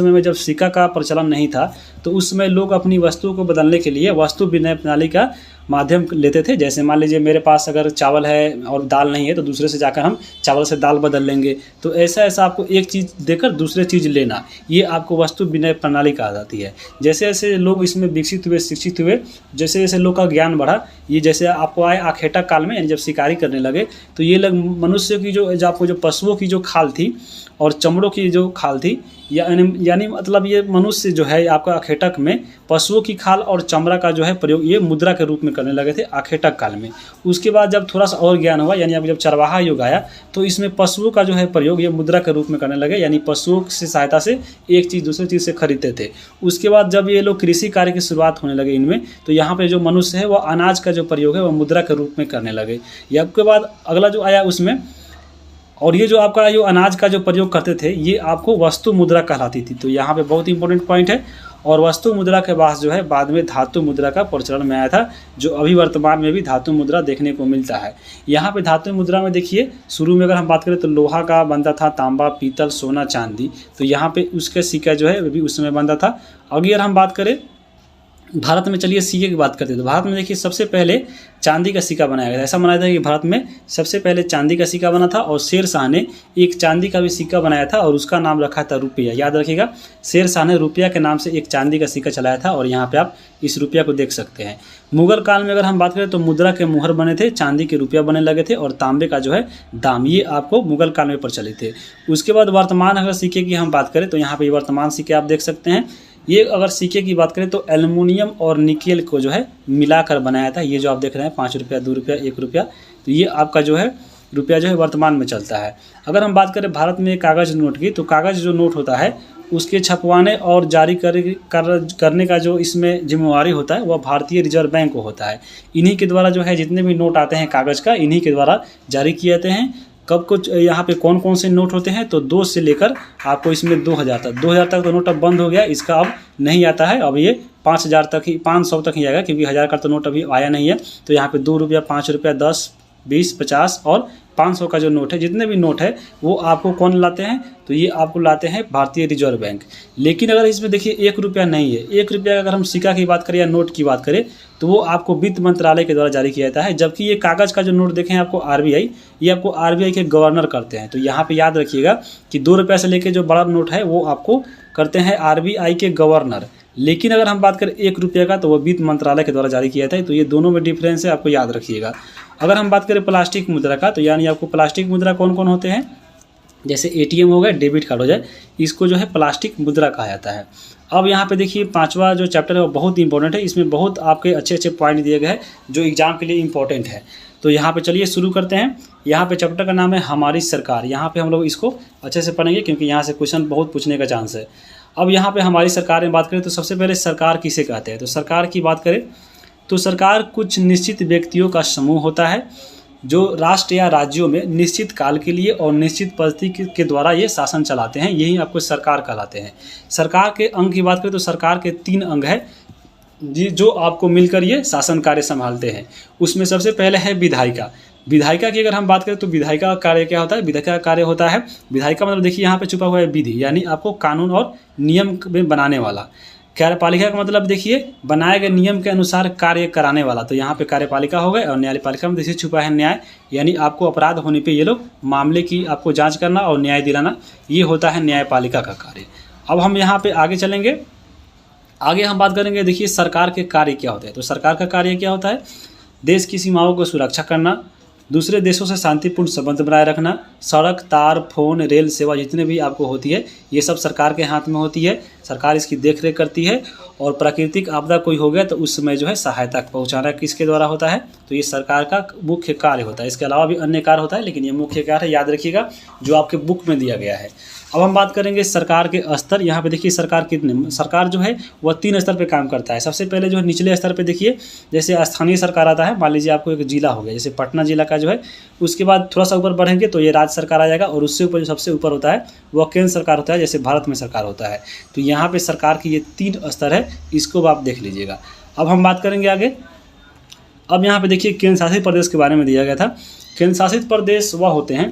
में जब सिक्का का प्रचलन नहीं था, तो उस समय लोग अपनी वस्तुओं को बदलने के लिए वस्तु विनिमय प्रणाली का माध्यम लेते थे। जैसे मान लीजिए मेरे पास अगर चावल है और दाल नहीं है, तो दूसरे से जाकर हम चावल से दाल बदल लेंगे। तो ऐसा आपको एक चीज़ देकर दूसरे चीज़ लेना, ये आपको वस्तु विनिमय प्रणाली कहा जाती है। जैसे जैसे लोग इसमें विकसित हुए, शिक्षित हुए, जैसे जैसे लोग का ज्ञान बढ़ा, ये जैसे आपको आए आखेटा काल में, यानी जब शिकारी करने लगे, तो ये लोग मनुष्य की जो आपको जो पशुओं की जो खाल थी और चमड़ों की जो खाल थी, यानी मतलब ये मनुष्य जो है आपका आखेटक में पशुओं की खाल और चमड़ा का जो है प्रयोग ये मुद्रा के रूप में करने लगे थे आखेटक काल में। उसके बाद जब थोड़ा सा और ज्ञान हुआ, यानी अब जब चरवाहा युग आया, तो इसमें पशुओं का जो है प्रयोग ये मुद्रा के रूप में करने लगे, यानी पशुओं से सहायता से एक चीज़ दूसरी चीज़ से खरीदते थे। उसके बाद जब ये लोग कृषि कार्य की शुरुआत होने लगे इनमें, तो यहाँ पे जो मनुष्य है वो अनाज का जो प्रयोग है वह मुद्रा के रूप में करने लगे। या के बाद अगला जो आया उसमें, और ये जो आपका जो अनाज का जो प्रयोग करते थे ये आपको वस्तु मुद्रा कहलाती थी। तो यहाँ पे बहुत इंपॉर्टेंट पॉइंट है। और वस्तु मुद्रा के बाद जो है बाद में धातु मुद्रा का प्रचलन में आया था, जो अभी वर्तमान में भी धातु मुद्रा देखने को मिलता है। यहाँ पे धातु मुद्रा में देखिए शुरू में अगर हम बात करें तो लोहा का बनता था, तांबा, पीतल, सोना, चांदी। तो यहाँ पे उसके सिक्का जो है वो भी उस समय बनता था। अगर हम बात करें भारत में, चलिए सिक्के की बात करते हैं, तो भारत में देखिए सबसे पहले चांदी का सिक्का बनाया गया था। ऐसा माना जाता है कि भारत में सबसे पहले चांदी का सिक्का बना था, और शेर शाह ने एक चांदी का भी सिक्का बनाया था और उसका नाम रखा था रुपया। याद रखिएगा, शेर शाह ने रुपया के नाम से एक चांदी का सिक्का चलाया था, और यहाँ पे आप इस रुपया को देख सकते हैं। मुगल काल में अगर हम बात करें तो मुद्रा के मुहर बने थे, चांदी के रुपया बनने लगे थे, और तांबे का जो है दाम, ये आपको मुगल काल में प्रचलित थे। उसके बाद वर्तमान अगर सिक्के की हम बात करें तो यहाँ पे वर्तमान सिक्के आप देख सकते हैं। ये अगर सिक्के की बात करें तो एल्युमिनियम और निकेल को जो है मिलाकर बनाया था। ये जो आप देख रहे हैं 5 रुपया, 2 रुपया, 1 रुपया, तो ये आपका जो है रुपया जो है वर्तमान में चलता है। अगर हम बात करें भारत में कागज़ नोट की, तो कागज़ जो नोट होता है उसके छपवाने और जारी करने का जो इसमें जिम्मेवारी होता है वह भारतीय रिजर्व बैंक को होता है। इन्हीं के द्वारा जो है जितने भी नोट आते हैं कागज़ का, इन्हीं के द्वारा जारी किए जाते हैं। कब कुछ यहाँ पे कौन कौन से नोट होते हैं, तो 2 से लेकर आपको इसमें 2000 तक तो नोट अब बंद हो गया, इसका अब नहीं आता है। अब ये 5000 तक ही, 500 तक ही आएगा, क्योंकि 1000 का तो नोट अभी आया नहीं है। तो यहाँ पे 2 रुपया, 5 रुपया, 10, 20, 50 और 500 का जो नोट है, जितने भी नोट है वो आपको कौन लाते हैं, तो ये आपको लाते हैं भारतीय रिजर्व बैंक। लेकिन अगर इसमें देखिए 1 रुपया नहीं है, 1 रुपया अगर हम सिक्का की बात करें या नोट की बात करें तो वो आपको वित्त मंत्रालय के द्वारा जारी किया जाता है। जबकि ये कागज़ का जो नोट देखें आपको आरबीआई, ये आपको आरबीआई के गवर्नर करते हैं। तो यहाँ पे याद रखिएगा कि 2 रुपया से लेकर जो बड़ा नोट है वो आपको करते हैं आरबीआई के गवर्नर। लेकिन अगर हम बात करें 1 रुपये का, तो वो वित्त मंत्रालय के द्वारा जारी किया जाता है। तो ये दोनों में डिफरेंस है, आपको याद रखिएगा। अगर हम बात करें प्लास्टिक मुद्रा का, तो यानी आपको प्लास्टिक मुद्रा कौन कौन होते हैं, जैसे एटीएम हो गया, डेबिट कार्ड हो जाए, इसको जो है प्लास्टिक मुद्रा कहा जाता है। अब यहाँ पे देखिए 5वां जो चैप्टर है वो बहुत इंपॉर्टेंट है। इसमें बहुत आपके अच्छे अच्छे पॉइंट दिए गए हैं जो एग्जाम के लिए इंपॉर्टेंट है। तो यहाँ पे चलिए शुरू करते हैं। यहाँ पे चैप्टर का नाम है हमारी सरकार। यहाँ पे हम लोग इसको अच्छे से पढ़ेंगे क्योंकि यहाँ से क्वेश्चन बहुत पूछने का चांस है। अब यहाँ पे हमारी सरकार में बात करें तो सबसे पहले सरकार किसे कहते हैं, तो सरकार की बात करें तो सरकार कुछ निश्चित व्यक्तियों का समूह होता है जो राष्ट्र या राज्यों में निश्चित काल के लिए और निश्चित परिस्थिति के द्वारा ये शासन चलाते हैं, यही आपको सरकार कहलाते हैं। सरकार के अंग की बात करें तो सरकार के 3 अंग हैं जी जो आपको मिलकर ये शासन कार्य संभालते हैं। उसमें सबसे पहले है विधायिका। विधायिका की अगर हम बात करें तो विधायिका का कार्य क्या होता है, विधायिका का कार्य होता है, विधायिका मतलब देखिए यहाँ पे छुपा हुआ है विधि, यानी आपको कानून और नियम में बनाने वाला। कार्यपालिका का मतलब देखिए बनाए गए नियम के अनुसार कार्य कराने वाला, तो यहाँ पे कार्यपालिका हो गए। और न्यायपालिका में देखिए छुपा है न्याय, यानी आपको अपराध होने पे ये लोग मामले की आपको जांच करना और न्याय दिलाना, ये होता है न्यायपालिका का कार्य। अब हम यहाँ पे आगे चलेंगे, आगे हम बात करेंगे देखिए सरकार के कार्य क्या होते हैं। तो सरकार का कार्य क्या होता है, देश की सीमाओं को सुरक्षा करना, दूसरे देशों से शांतिपूर्ण संबंध बनाए रखना, सड़क, तार, फोन, रेल सेवा जितने भी आपको होती है ये सब सरकार के हाथ में होती है, सरकार इसकी देखरेख करती है। और प्राकृतिक आपदा कोई हो गया तो उस समय जो है सहायता पहुंचाना किसके द्वारा होता है, तो ये सरकार का मुख्य कार्य होता है। इसके अलावा भी अन्य कार्य होता है लेकिन ये मुख्य कार्य है, याद रखिएगा जो आपके बुक में दिया गया है। अब हम बात करेंगे सरकार के स्तर। यहाँ पे देखिए सरकार जो है वह 3 स्तर पे काम करता है। सबसे पहले जो है निचले स्तर पे देखिए, जैसे स्थानीय सरकार आता है, मान लीजिए आपको एक जिला हो गया, जैसे पटना जिला का जो है, उसके बाद थोड़ा सा ऊपर बढ़ेंगे तो ये राज्य सरकार आ जाएगा, और उससे ऊपर जो सबसे ऊपर होता है वह केंद्र सरकार होता है, जैसे भारत में सरकार होता है। तो यहाँ पे सरकार की ये 3 स्तर है, इसको आप देख लीजिएगा। अब हम बात करेंगे आगे। अब यहाँ पे देखिए केंद्र शासित प्रदेश के बारे में दिया गया था। केंद्र शासित प्रदेश वह होते हैं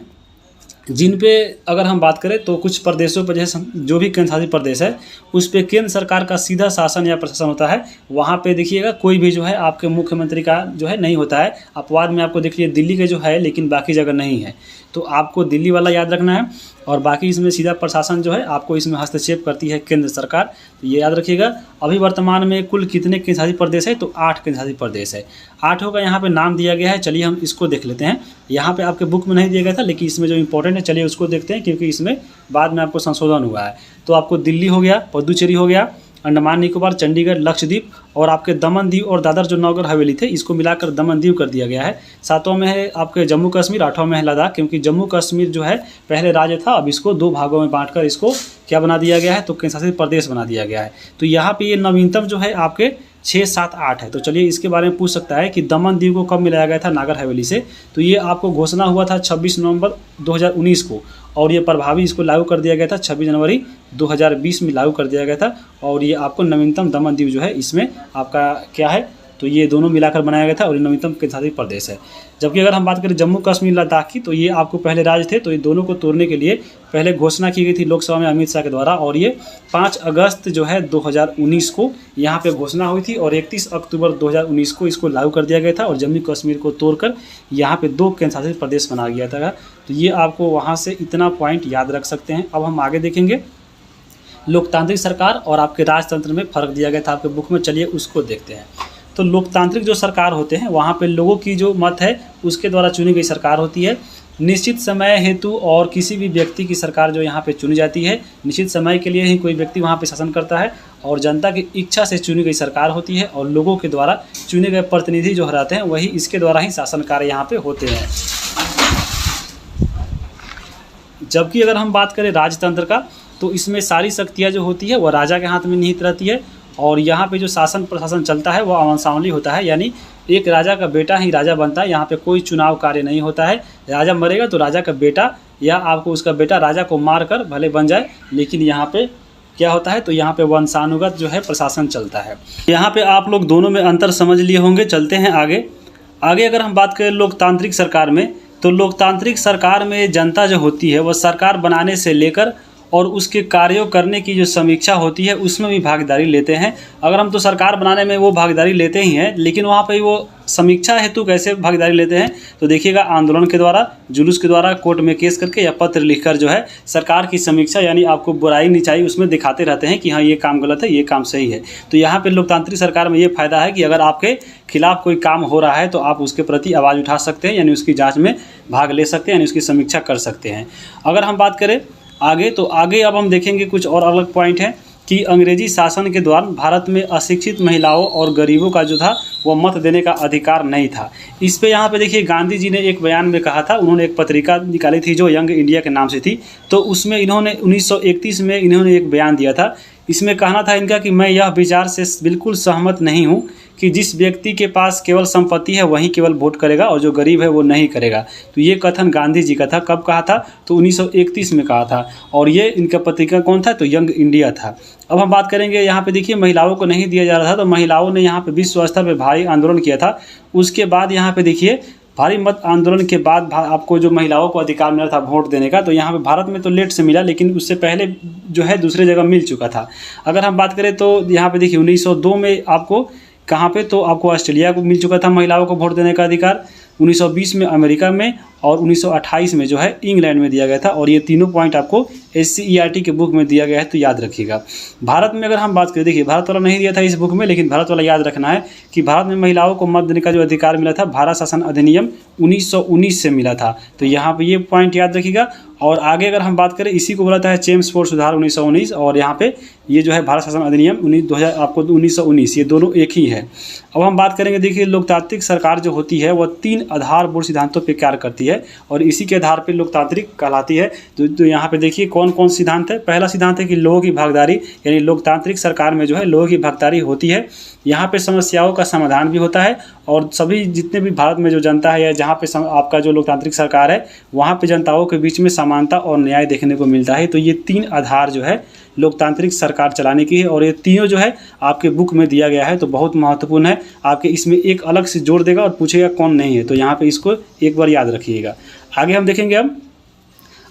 जिन पे अगर हम बात करें तो कुछ प्रदेशों पर जैसे जो भी केंद्र शासित प्रदेश है उस पे केंद्र सरकार का सीधा शासन या प्रशासन होता है। वहाँ पे देखिएगा कोई भी जो है आपके मुख्यमंत्री का जो है नहीं होता है। अपवाद में आपको देख लीजिए दिल्ली के जो है, लेकिन बाकी जगह नहीं है। तो आपको दिल्ली वाला याद रखना है, और बाकी इसमें सीधा प्रशासन जो है आपको इसमें हस्तक्षेप करती है केंद्र सरकार, तो ये याद रखिएगा। अभी वर्तमान में कुल कितने केंद्र शासित प्रदेश है, तो 8 केंद्र शासित प्रदेश है। 8 का यहाँ पे नाम दिया गया है। चलिए हम इसको देख लेते हैं। यहाँ पे आपके बुक में नहीं दिया गया था, लेकिन इसमें जो इंपॉर्टेंट है चलिए उसको देखते हैं, क्योंकि इसमें बाद में आपको संशोधन हुआ है। तो आपको दिल्ली हो गया, पुडुचेरी हो गया, अंडमान निकोबार, चंडीगढ़, लक्षद्वीप, और आपके दमन दीव और दादर जो नौगर हवेली थे इसको मिलाकर दमन दीव कर दिया गया है। 7वां में है आपके जम्मू कश्मीर, 8वां में है लद्दाख, क्योंकि जम्मू कश्मीर जो है पहले राज्य था, अब इसको 2 भागों में बांटकर इसको क्या बना दिया गया है, तो केंद्र शासित प्रदेश बना दिया गया है। तो यहाँ पे ये नवीनतम जो है आपके 6, 7, 8 है। तो चलिए इसके बारे में पूछ सकता है कि दमन दीव को कब मिलाया गया था नागर हवेली से, तो ये आपको घोषणा हुआ था 26 नवंबर 2019 को, और ये प्रभावी इसको लागू कर दिया गया था 26 जनवरी 2020 में लागू कर दिया गया था। और ये आपको नवीनतम दमन दीव जो है इसमें आपका क्या है, तो ये दोनों मिलाकर बनाया गया था, और ये नवीनतम केंद्र शासित प्रदेश है। जबकि अगर हम बात करें जम्मू कश्मीर लद्दाख की, तो ये आपको पहले राज्य थे, तो ये दोनों को तोड़ने के लिए पहले घोषणा की गई थी लोकसभा में अमित शाह के द्वारा, और ये 5 अगस्त जो है 2019 को यहाँ पे घोषणा हुई थी, और 31 अक्टूबर 2019 को इसको लागू कर दिया गया था, और जम्मू कश्मीर को तोड़कर यहाँ पे 2 केंद्र शासित प्रदेश बना गया था। तो ये आपको वहाँ से इतना पॉइंट याद रख सकते हैं। अब हम आगे देखेंगे लोकतांत्रिक सरकार और आपके राजतंत्र में फ़र्क दिया गया था आपके बुक में, चलिए उसको देखते हैं। तो लोकतांत्रिक जो सरकार होते हैं वहाँ पे लोगों की जो मत है उसके द्वारा चुनी गई सरकार होती है। निश्चित समय हेतु और किसी भी व्यक्ति की सरकार जो यहाँ पे चुनी जाती है, निश्चित समय के लिए ही कोई व्यक्ति वहाँ पे शासन करता है, और जनता की इच्छा से चुनी गई सरकार होती है, और लोगों के द्वारा चुने गए प्रतिनिधि जो रहते हैं वही इसके द्वारा ही शासन कार्य यहाँ पे होते हैं। जबकि अगर हम बात करें राजतंत्र का, तो इसमें सारी शक्तियाँ जो होती है वह राजा के हाथ में निहित रहती है, और यहाँ पे जो शासन प्रशासन चलता है वह वंशावली होता है, यानी एक राजा का बेटा ही राजा बनता है। यहाँ पे कोई चुनाव कार्य नहीं होता है। राजा मरेगा तो राजा का बेटा या आपको उसका बेटा राजा को मार कर भले बन जाए, लेकिन यहाँ पे क्या होता है, तो यहाँ पे वंशानुगत जो है प्रशासन चलता है। यहाँ पे आप लोग दोनों में अंतर समझ लिए होंगे। चलते हैं आगे। अगर हम बात करें लोकतांत्रिक सरकार में, तो लोकतांत्रिक सरकार में जनता जो होती है वह सरकार बनाने से लेकर और उसके कार्यों करने की जो समीक्षा होती है उसमें भी भागीदारी लेते हैं। अगर हम तो सरकार बनाने में वो भागीदारी लेते ही हैं, लेकिन वहाँ पे वो समीक्षा हेतु कैसे भागीदारी लेते हैं, तो देखिएगा आंदोलन के द्वारा, जुलूस के द्वारा, कोर्ट में केस करके या पत्र लिखकर जो है सरकार की समीक्षा, यानी आपको बुराई नीचाई उसमें दिखाते रहते हैं कि हाँ ये काम गलत है, ये काम सही है। तो यहाँ पे लोकतांत्रिक सरकार में ये फ़ायदा है कि अगर आपके खिलाफ कोई काम हो रहा है तो आप उसके प्रति आवाज़ उठा सकते हैं, यानी उसकी जाँच में भाग ले सकते हैं, यानी उसकी समीक्षा कर सकते हैं। अगर हम बात करें आगे, तो आगे अब हम देखेंगे कुछ और अलग पॉइंट है कि अंग्रेजी शासन के दौरान भारत में अशिक्षित महिलाओं और गरीबों का जो था वो मत देने का अधिकार नहीं था। इस पे यहाँ पे देखिए गांधी जी ने एक बयान में कहा था, उन्होंने एक पत्रिका निकाली थी जो यंग इंडिया के नाम से थी, तो उसमें इन्होंने 1931 में इन्होंने एक बयान दिया था। इसमें कहना था इनका कि मैं यह विचार से बिल्कुल सहमत नहीं हूँ कि जिस व्यक्ति के पास केवल संपत्ति है वही केवल वोट करेगा और जो गरीब है वो नहीं करेगा। तो ये कथन गांधी जी का था। कब कहा था, तो 1931 में कहा था, और ये इनका पत्रिका कौन था, तो यंग इंडिया था। अब हम बात करेंगे यहाँ पे देखिए महिलाओं को नहीं दिया जा रहा था, तो महिलाओं ने यहाँ पे विश्व स्तर पर भारी आंदोलन किया था। उसके बाद यहाँ पे देखिए भारी मत आंदोलन के बाद आपको जो महिलाओं को अधिकार मिला था वोट देने का, तो यहाँ पे भारत में तो लेट से मिला, लेकिन उससे पहले जो है दूसरे जगह मिल चुका था। अगर हम बात करें तो यहाँ पे देखिए 1902 में आपको कहाँ पे, तो आपको ऑस्ट्रेलिया को मिल चुका था महिलाओं को वोट देने का अधिकार, 1920 में अमेरिका में, और 1928 में जो है इंग्लैंड में दिया गया था। और ये तीनों पॉइंट आपको SCERT के बुक में दिया गया है, तो याद रखिएगा। भारत में अगर हम बात करें, देखिए भारत वाला नहीं दिया था इस बुक में, लेकिन भारत वाला याद रखना है कि भारत में महिलाओं को मत देने का जो अधिकार मिला था भारत शासन अधिनियम 1919 से मिला था। तो यहाँ पे ये पॉइंट याद रखिएगा। और आगे अगर हम बात करें, इसी को बोला है चेम्सफोर्ड सुधार 1919, और यहाँ पे ये जो है भारत शासन अधिनियम 2000 आपको 1919, ये दोनों एक ही है। अब हम बात करेंगे, देखिए लोकतांत्रिक सरकार जो होती है वह 3 आधारभूत सिद्धांतों पर कार्य करती है। है और इसी के आधार पर लोकतांत्रिक कहलाती है। तो यहाँ पे देखिए कौन कौन सिद्धांत है। पहला सिद्धांत है कि लोगों की भागीदारी, यानी लोकतांत्रिक सरकार में जो है लोगों की भागीदारी होती है। यहाँ पे समस्याओं का समाधान भी होता है और सभी जितने भी भारत में जो जनता है या जहाँ पे आपका जो लोकतांत्रिक सरकार है वहाँ पे जनताओं के बीच में समानता और न्याय देखने को मिलता है। तो ये 3 आधार जो है लोकतांत्रिक सरकार चलाने की है और ये तीनों जो है आपके बुक में दिया गया है। तो बहुत महत्वपूर्ण है, आपके इसमें एक अलग से जोड़ देगा और पूछेगा कौन नहीं है, तो यहाँ पे इसको एक बार याद रखिएगा। आगे हम देखेंगे अब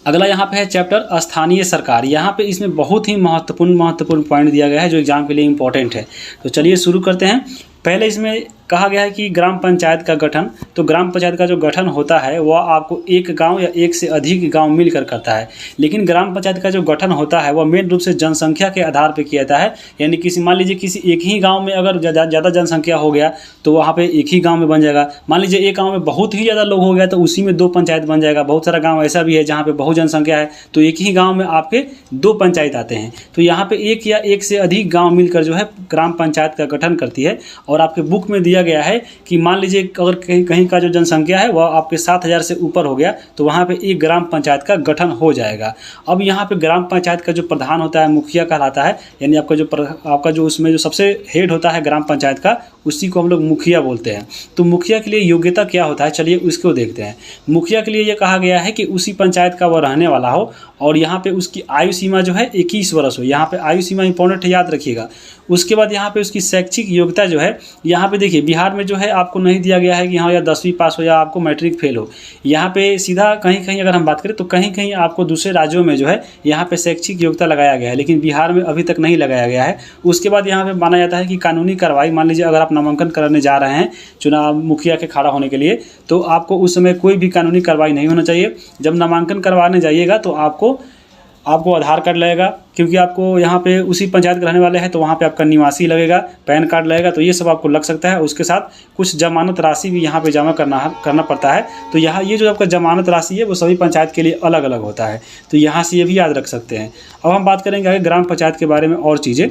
अगला यहाँ पे है चैप्टर स्थानीय सरकार। यहाँ पे इसमें बहुत ही महत्वपूर्ण पॉइंट दिया गया है जो एग्जाम के लिए इम्पोर्टेंट है। तो चलिए शुरू करते हैं। पहले इसमें कहा गया है कि ग्राम पंचायत का गठन, तो ग्राम पंचायत का जो गठन होता है वह आपको एक गांव या एक से अधिक गांव मिलकर करता है। लेकिन ग्राम पंचायत का जो गठन होता है वह मेन रूप से जनसंख्या के आधार पर किया जाता है। यानी किसी मान लीजिए किसी एक ही गांव में अगर ज़्यादा जनसंख्या हो गया तो वहाँ पे एक ही गांव में बन जाएगा। मान लीजिए एक गाँव में बहुत ही ज़्यादा लोग हो गया तो उसी में 2 पंचायत बन जाएगा। बहुत सारा गाँव ऐसा भी है जहाँ पर बहुत जनसंख्या है तो एक ही गाँव में आपके 2 पंचायत आते हैं। तो यहाँ पर एक या एक से अधिक गाँव मिलकर जो है ग्राम पंचायत का गठन करती है। और आपके बुक में दिया गया है कि मान लीजिए अगर कहीं का जो जनसंख्या है वह आपके 7,000 से ऊपर हो गया तो वहाँ पे एक ग्राम पंचायत का गठन हो जाएगा। अब यहाँ पे ग्राम पंचायत का जो प्रधान होता है मुखिया कहलाता है, यानी आपका जो उसमें जो सबसे हेड होता है ग्राम पंचायत का उसी को हम लोग मुखिया बोलते हैं। तो मुखिया के लिए योग्यता क्या होता है, चलिए उसको देखते हैं। मुखिया के लिए ये कहा गया है कि उसी पंचायत का वह रहने वाला हो और यहाँ पे उसकी आयु सीमा जो है 21 वर्ष हो। यहाँ पे आयु सीमा इंपॉर्टेंट है, याद रखिएगा। उसके बाद यहाँ पे उसकी शैक्षिक योग्यता जो है, यहाँ पे देखिए बिहार में जो है आपको नहीं दिया गया है कि हाँ या 10वीं पास हो या आपको मैट्रिक फेल हो। यहाँ पे सीधा कहीं कहीं अगर हम बात करें तो कहीं कहीं आपको दूसरे राज्यों में जो है यहाँ पे शैक्षिक योग्यता लगाया गया है, लेकिन बिहार में अभी तक नहीं लगाया गया है। उसके बाद यहाँ पे माना जाता है कि कानूनी कार्रवाई, मान लीजिए अगर आप नामांकन कराने जा रहे हैं चुनाव मुखिया के खड़ा होने के लिए तो आपको उस समय कोई भी कानूनी कार्रवाई नहीं होना चाहिए। जब नामांकन करवाने जाइएगा तो आपको आधार कार्ड लगेगा, क्योंकि आपको यहाँ पे उसी पंचायत के रहने वाले हैं तो वहाँ पे आपका निवासी लगेगा, पैन कार्ड लगेगा, तो ये सब आपको लग सकता है। उसके साथ कुछ जमानत राशि भी यहाँ पे जमा करना पड़ता है। तो यहाँ ये जो आपका जमानत राशि है वो सभी पंचायत के लिए अलग अलग होता है, तो यहाँ से ये भी याद रख सकते हैं। अब हम बात करेंगे आगे ग्राम पंचायत के बारे में और चीज़ें।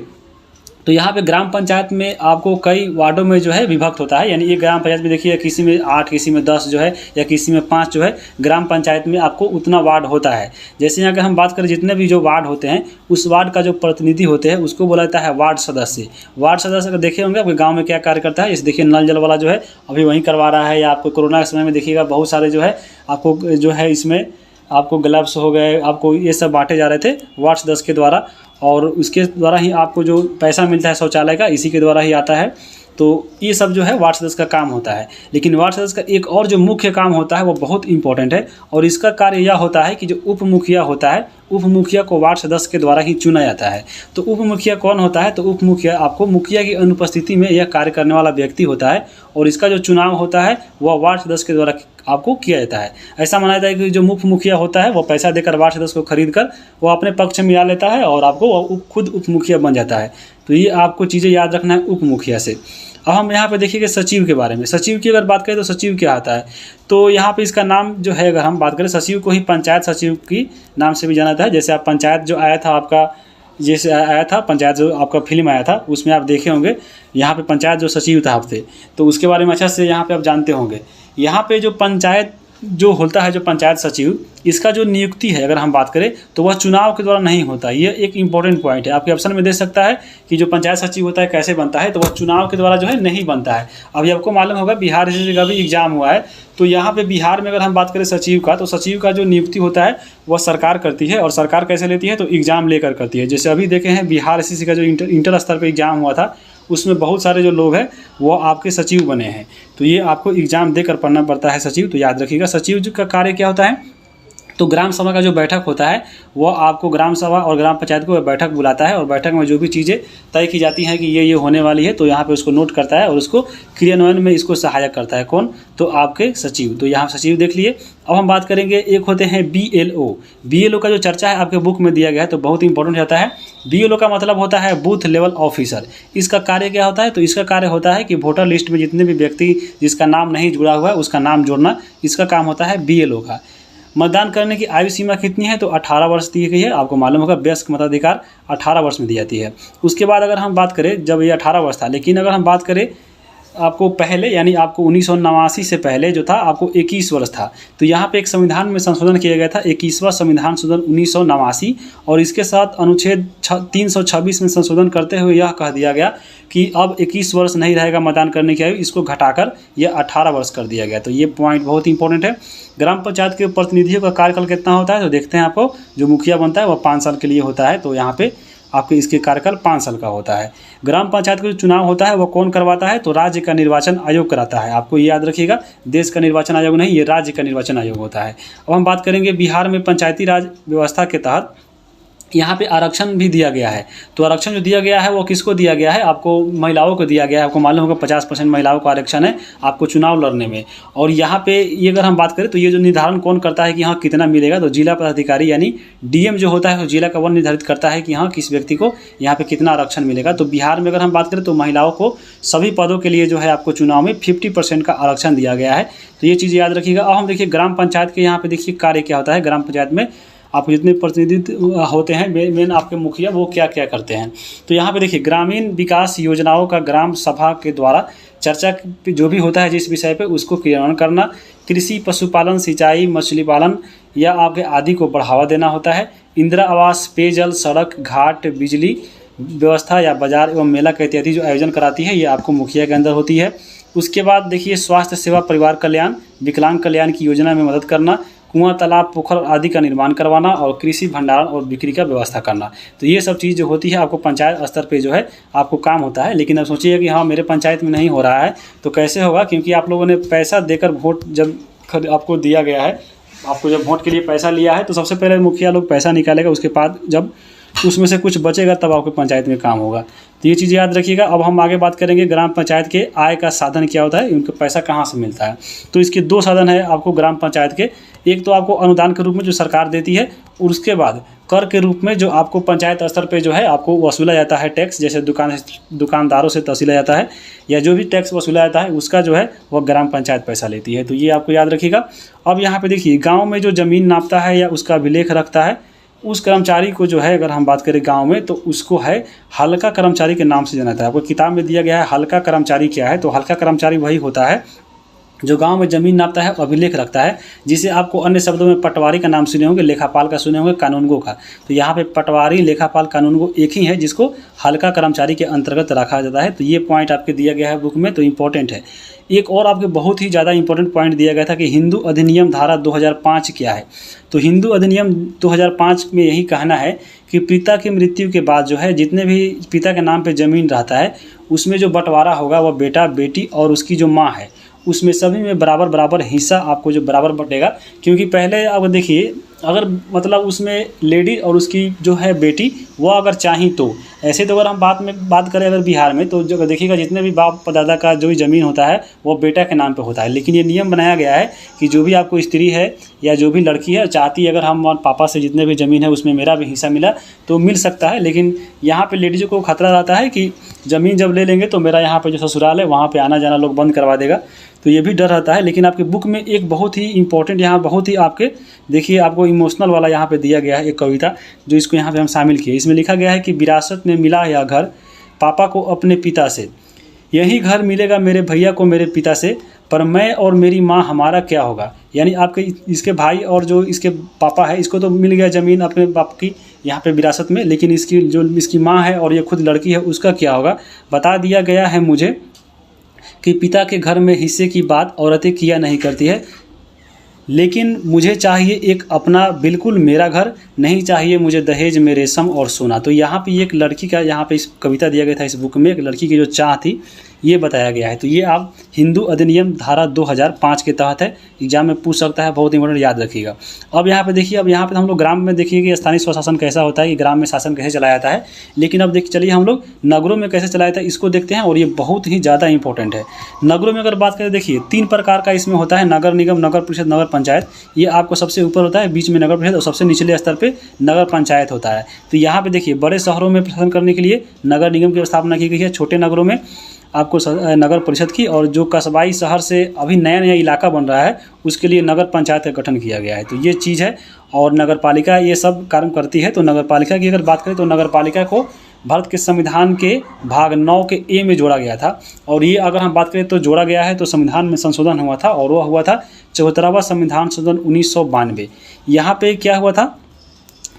तो यहाँ पे ग्राम पंचायत में आपको कई वार्डों में जो है विभक्त होता है, यानी एक ग्राम पंचायत में देखिए किसी में 8, किसी में 10 जो है या किसी में 5 जो है ग्राम पंचायत में आपको उतना वार्ड होता है। जैसे यहाँ के हम बात करें जितने भी जो वार्ड होते हैं उस वार्ड का जो प्रतिनिधि होते हैं उसको बोला जाता है वार्ड सदस्य। वार्ड सदस्य अगर देखे होंगे आपके गाँव में क्या कार्य करता है, जैसे देखिए नल जल वाला जो है अभी वहीं करवा रहा है, या आपको कोरोना के समय में देखिएगा बहुत सारे जो है आपको जो है इसमें आपको ग्लव्स हो गए, आपको ये सब बांटे जा रहे थे वार्ड सदस्य के द्वारा, और उसके द्वारा ही आपको जो पैसा मिलता है शौचालय का इसी के द्वारा ही आता है। तो ये सब जो है वार्ड सदस्य का काम होता है। लेकिन वार्ड सदस्य का एक और जो मुख्य काम होता है वो बहुत इंपॉर्टेंट है, और इसका कार्य यह होता है कि जो उप मुखिया होता है, उप मुखिया को वार्ड सदस्य के द्वारा ही चुना जाता है। तो उप मुखिया कौन होता है, तो उप मुखिया आपको मुखिया की अनुपस्थिति में यह कार्य करने वाला व्यक्ति होता है, और इसका जो चुनाव होता है वह वार्ड सदस्य के द्वारा आपको किया जाता है। ऐसा माना जाता है कि जो मुख्य मुखिया होता है वो पैसा देकर वार्ड सदस्य को खरीद कर वो अपने पक्ष में मिला लेता है और आपको खुद उप मुखिया बन जाता है। तो ये आपको चीज़ें याद रखना है उप मुखिया से। अब हम यहाँ पे देखिए सचिव के बारे में। सचिव की अगर बात करें तो सचिव क्या आता है, तो यहाँ पे इसका नाम जो है अगर हम बात करें, सचिव को ही पंचायत सचिव की नाम से भी जाना जाता है। जैसे आप पंचायत जो आया था आपका, जैसे आया था पंचायत जो आपका फिल्म आया था उसमें आप देखे होंगे यहाँ पे पंचायत जो सचिव था आपसे, तो उसके बारे में अच्छा से यहाँ पे आप जानते होंगे। यहाँ पे जो पंचायत जो होता है, जो पंचायत सचिव, इसका जो नियुक्ति है अगर हम बात करें तो वह चुनाव के द्वारा नहीं होता। ये एक इंपॉर्टेंट पॉइंट है, आपके ऑप्शन में दे सकता है कि जो पंचायत सचिव होता है कैसे बनता है, तो वह चुनाव के द्वारा जो है नहीं बनता है। अभी आपको मालूम होगा बिहार जैसे का भी एग्जाम हुआ है, तो यहाँ पे बिहार में अगर हम बात करें सचिव का, तो सचिव का जो नियुक्ति होता है वह सरकार करती है। और सरकार कैसे लेती है, तो एग्जाम लेकर करती है। जैसे अभी देखे हैं बिहार SSC का जो इंटर स्तर पर एग्जाम हुआ था उसमें बहुत सारे जो लोग हैं वो आपके सचिव बने हैं। तो ये आपको एग्ज़ाम देकर पढ़ना पड़ता है सचिव। तो याद रखिएगा सचिव का कार्य क्या होता है, तो ग्राम सभा का जो बैठक होता है वो आपको ग्राम सभा और ग्राम पंचायत को बैठक बुलाता है, और बैठक में जो भी चीज़ें तय की जाती हैं कि ये होने वाली है तो यहाँ पे उसको नोट करता है और उसको क्रियान्वयन में इसको सहायक करता है। कौन, तो आपके सचिव। तो यहाँ सचिव देख लिए। अब हम बात करेंगे, एक होते हैं BLO। BLO का जो चर्चा है आपके बुक में दिया गया है, तो बहुत इंपॉर्टेंट होता है। BLO का मतलब होता है बूथ लेवल ऑफिसर। इसका कार्य क्या होता है, तो इसका कार्य होता है कि वोटर लिस्ट में जितने भी व्यक्ति जिसका नाम नहीं जुड़ा हुआ है उसका नाम जोड़ना, इसका काम होता है BLO का। मतदान करने की आयु सीमा कितनी है, तो 18 वर्ष दी गई है। आपको मालूम होगा वयस्क मताधिकार 18 वर्ष में दी जाती है। उसके बाद अगर हम बात करें, जब ये 18 वर्ष था, लेकिन अगर हम बात करें आपको पहले यानी आपको 1989 से पहले जो था आपको 21 वर्ष था। तो यहाँ पे एक संविधान में संशोधन किया गया था, 21वां संविधान संशोधन 1989, और इसके साथ अनुच्छेद 326 में संशोधन करते हुए यह कह दिया गया कि अब 21 वर्ष नहीं रहेगा मतदान करने की आयु, इसको घटाकर यह 18 वर्ष कर दिया गया। तो ये पॉइंट बहुत ही इंपॉर्टेंट है। ग्राम पंचायत के प्रतिनिधियों का कार्यकाल कितना होता है, तो देखते हैं आपको, जो मुखिया बनता है वह 5 साल के लिए होता है, तो यहाँ पे आपके इसके कार्यकाल 5 साल का होता है। ग्राम पंचायत का जो चुनाव होता है वो कौन करवाता है, तो राज्य का निर्वाचन आयोग कराता है। आपको याद रखिएगा, देश का निर्वाचन आयोग नहीं, ये राज्य का निर्वाचन आयोग होता है। अब हम बात करेंगे बिहार में पंचायती राज व्यवस्था के तहत यहाँ पे आरक्षण भी दिया गया है। तो आरक्षण जो दिया गया है वो किसको दिया गया है, आपको महिलाओं को दिया गया है। आपको मालूम होगा 50% महिलाओं को आरक्षण है आपको चुनाव लड़ने में। और यहाँ पे ये अगर हम बात करें तो ये जो निर्धारण कौन करता है कि हाँ कितना मिलेगा, तो जिला पदाधिकारी यानी डीएम जो होता है वो जिला का वन निर्धारित करता है कि हाँ किस व्यक्ति को यहाँ पे कितना आरक्षण मिलेगा। तो बिहार में अगर हम बात करें तो महिलाओं को सभी पदों के लिए जो है आपको चुनाव में 50% का आरक्षण दिया गया है। तो ये चीज़ याद रखिएगा। अब हम देखिए ग्राम पंचायत के यहाँ पे देखिए कार्य क्या होता है। ग्राम पंचायत में आपको जितने प्रतिनिधि होते हैं मेन आपके मुखिया वो क्या क्या करते हैं, तो यहाँ पे देखिए ग्रामीण विकास योजनाओं का ग्राम सभा के द्वारा चर्चा जो भी होता है जिस विषय पे उसको क्रियान्वयन करना, कृषि पशुपालन सिंचाई मछली पालन या आपके आदि को बढ़ावा देना होता है, इंदिरा आवास पेयजल सड़क घाट बिजली व्यवस्था या बाजार एवं मेला का इत्यादि जो आयोजन कराती है ये आपको मुखिया के अंदर होती है। उसके बाद देखिए स्वास्थ्य सेवा परिवार कल्याण विकलांग कल्याण की योजना में मदद करना, कुआं तालाब पोखर आदि का निर्माण करवाना और कृषि भंडारण और बिक्री का व्यवस्था करना। तो ये सब चीज़ जो होती है आपको पंचायत स्तर पे जो है आपको काम होता है। लेकिन अब सोचिए कि हाँ मेरे पंचायत में नहीं हो रहा है तो कैसे होगा, क्योंकि आप लोगों ने पैसा देकर वोट जब आपको दिया गया है, आपको जब वोट के लिए पैसा लिया है तो सबसे पहले मुखिया लोग पैसा निकालेगा, उसके बाद जब उसमें से कुछ बचेगा तब आपके पंचायत में काम होगा। तो ये चीज़ याद रखिएगा। अब हम आगे बात करेंगे ग्राम पंचायत के आय का साधन क्या होता है, उनको पैसा कहाँ से मिलता है। तो इसके 2 साधन है आपको ग्राम पंचायत के। एक तो आपको अनुदान के रूप में जो सरकार देती है, और उसके बाद कर के रूप में जो आपको पंचायत स्तर पे जो है आपको वसूला जाता है टैक्स, जैसे दुकानदारों से तहसीला जाता है या जो भी टैक्स वसूला जाता है उसका जो है वह ग्राम पंचायत पैसा लेती है। तो ये आपको याद रखिएगा। अब यहाँ पे देखिए गाँव में जो ज़मीन नापता है या उसका अभिलेख रखता है उस कर्मचारी को जो है अगर हम बात करें गांव में तो उसको है हल्का कर्मचारी के नाम से जाना जाता है। आपको किताब में दिया गया है हल्का कर्मचारी क्या है, तो हल्का कर्मचारी वही होता है जो गांव में ज़मीन नापता है और अभिलेख रखता है, जिसे आपको अन्य शब्दों में पटवारी का नाम सुने होंगे, लेखापाल का सुने होंगे, कानूनगो का। तो यहाँ पे पटवारी लेखापाल कानूनगो एक ही है जिसको हल्का कर्मचारी के अंतर्गत रखा जाता है। तो ये पॉइंट आपके दिया गया है बुक में, तो इम्पोर्टेंट है। एक और आपके बहुत ही ज़्यादा इंपॉर्टेंट पॉइंट दिया गया था कि हिंदू अधिनियम धारा 2005 क्या है। तो हिंदू अधिनियम 2005 में यही कहना है कि पिता की मृत्यु के बाद जो है जितने भी पिता के नाम पे ज़मीन रहता है उसमें जो बंटवारा होगा वह बेटा बेटी और उसकी जो माँ है उसमें सभी में बराबर बराबर हिस्सा आपको जो बराबर बटेगा। क्योंकि पहले अब देखिए अगर मतलब उसमें लेडी और उसकी जो है बेटी वो अगर चाही तो ऐसे, तो अगर हम बात करें अगर बिहार में तो जो देखिएगा जितने भी बाप दादा का जो भी ज़मीन होता है वो बेटा के नाम पे होता है। लेकिन ये नियम बनाया गया है कि जो भी आपको स्त्री है या जो भी लड़की है चाहती है अगर हम पापा से जितने भी ज़मीन है उसमें मेरा भी हिस्सा मिला तो मिल सकता है। लेकिन यहाँ पे लेडीज़ों को खतरा रहता है कि ज़मीन जब ले लेंगे तो मेरा यहाँ पे जो ससुराल है वहाँ पे आना जाना लोग बंद करवा देगा, तो ये भी डर रहता है। लेकिन आपके बुक में एक बहुत ही इंपॉर्टेंट यहाँ बहुत ही आपके देखिए आपको इमोशनल वाला यहाँ पे दिया गया है एक कविता जो इसको यहाँ पे हम शामिल किए। इसमें लिखा गया है कि विरासत में मिला यह घर पापा को अपने पिता से, यही घर मिलेगा मेरे भैया को मेरे पिता से, पर मैं और मेरी माँ हमारा क्या होगा। यानी आपके इसके भाई और जो इसके पापा है इसको तो मिल गया ज़मीन अपने बाप की यहाँ पे विरासत में, लेकिन इसकी जो इसकी माँ है और ये खुद लड़की है उसका क्या होगा। बता दिया गया है मुझे कि पिता के घर में हिस्से की बात औरतें किया नहीं करती है, लेकिन मुझे चाहिए एक अपना बिल्कुल मेरा घर, नहीं चाहिए मुझे दहेज में रेशम और सोना। तो यहाँ पे एक लड़की का यहाँ पे इस कविता दिया गया था इस बुक में, एक लड़की की जो चाह थी ये बताया गया है। तो ये आप हिंदू अधिनियम धारा 2005 के तहत है, एग्जाम में पूछ सकता है, बहुत इंपॉर्टेंट याद रखिएगा। अब यहाँ पे देखिए, अब यहाँ पे हम लोग ग्राम में देखिए कि स्थानीय स्वशासन कैसा होता है कि ग्राम में शासन कैसे चलाया जाता है। लेकिन अब देखिए चलिए हम लोग नगरों में कैसे चलाया जाता है इसको देखते हैं, और ये बहुत ही ज़्यादा इंपॉर्टेंट है। नगरों में अगर बात करें देखिए 3 प्रकार का इसमें होता है, नगर निगम, नगर परिषद, नगर पंचायत। ये आपको सबसे ऊपर होता है, बीच में नगर परिषद और सबसे निचले स्तर पर नगर पंचायत होता है। तो यहाँ पर देखिए बड़े शहरों में प्रशासन करने के लिए नगर निगम की स्थापना की गई है, छोटे नगरों में आपको नगर परिषद की, और जो कस्बाई शहर से अभी नया नया इलाका बन रहा है उसके लिए नगर पंचायत का गठन किया गया है। तो ये चीज़ है, और नगर पालिका ये सब कार्य करती है। तो नगर पालिका की अगर बात करें तो नगर पालिका को भारत के संविधान के भाग 9 के ए में जोड़ा गया था। और ये अगर हम बात करें तो जोड़ा गया है तो संविधान में संशोधन हुआ था और वह हुआ था 74वां संविधान संशोधन 1992। यहाँ पे क्या हुआ था,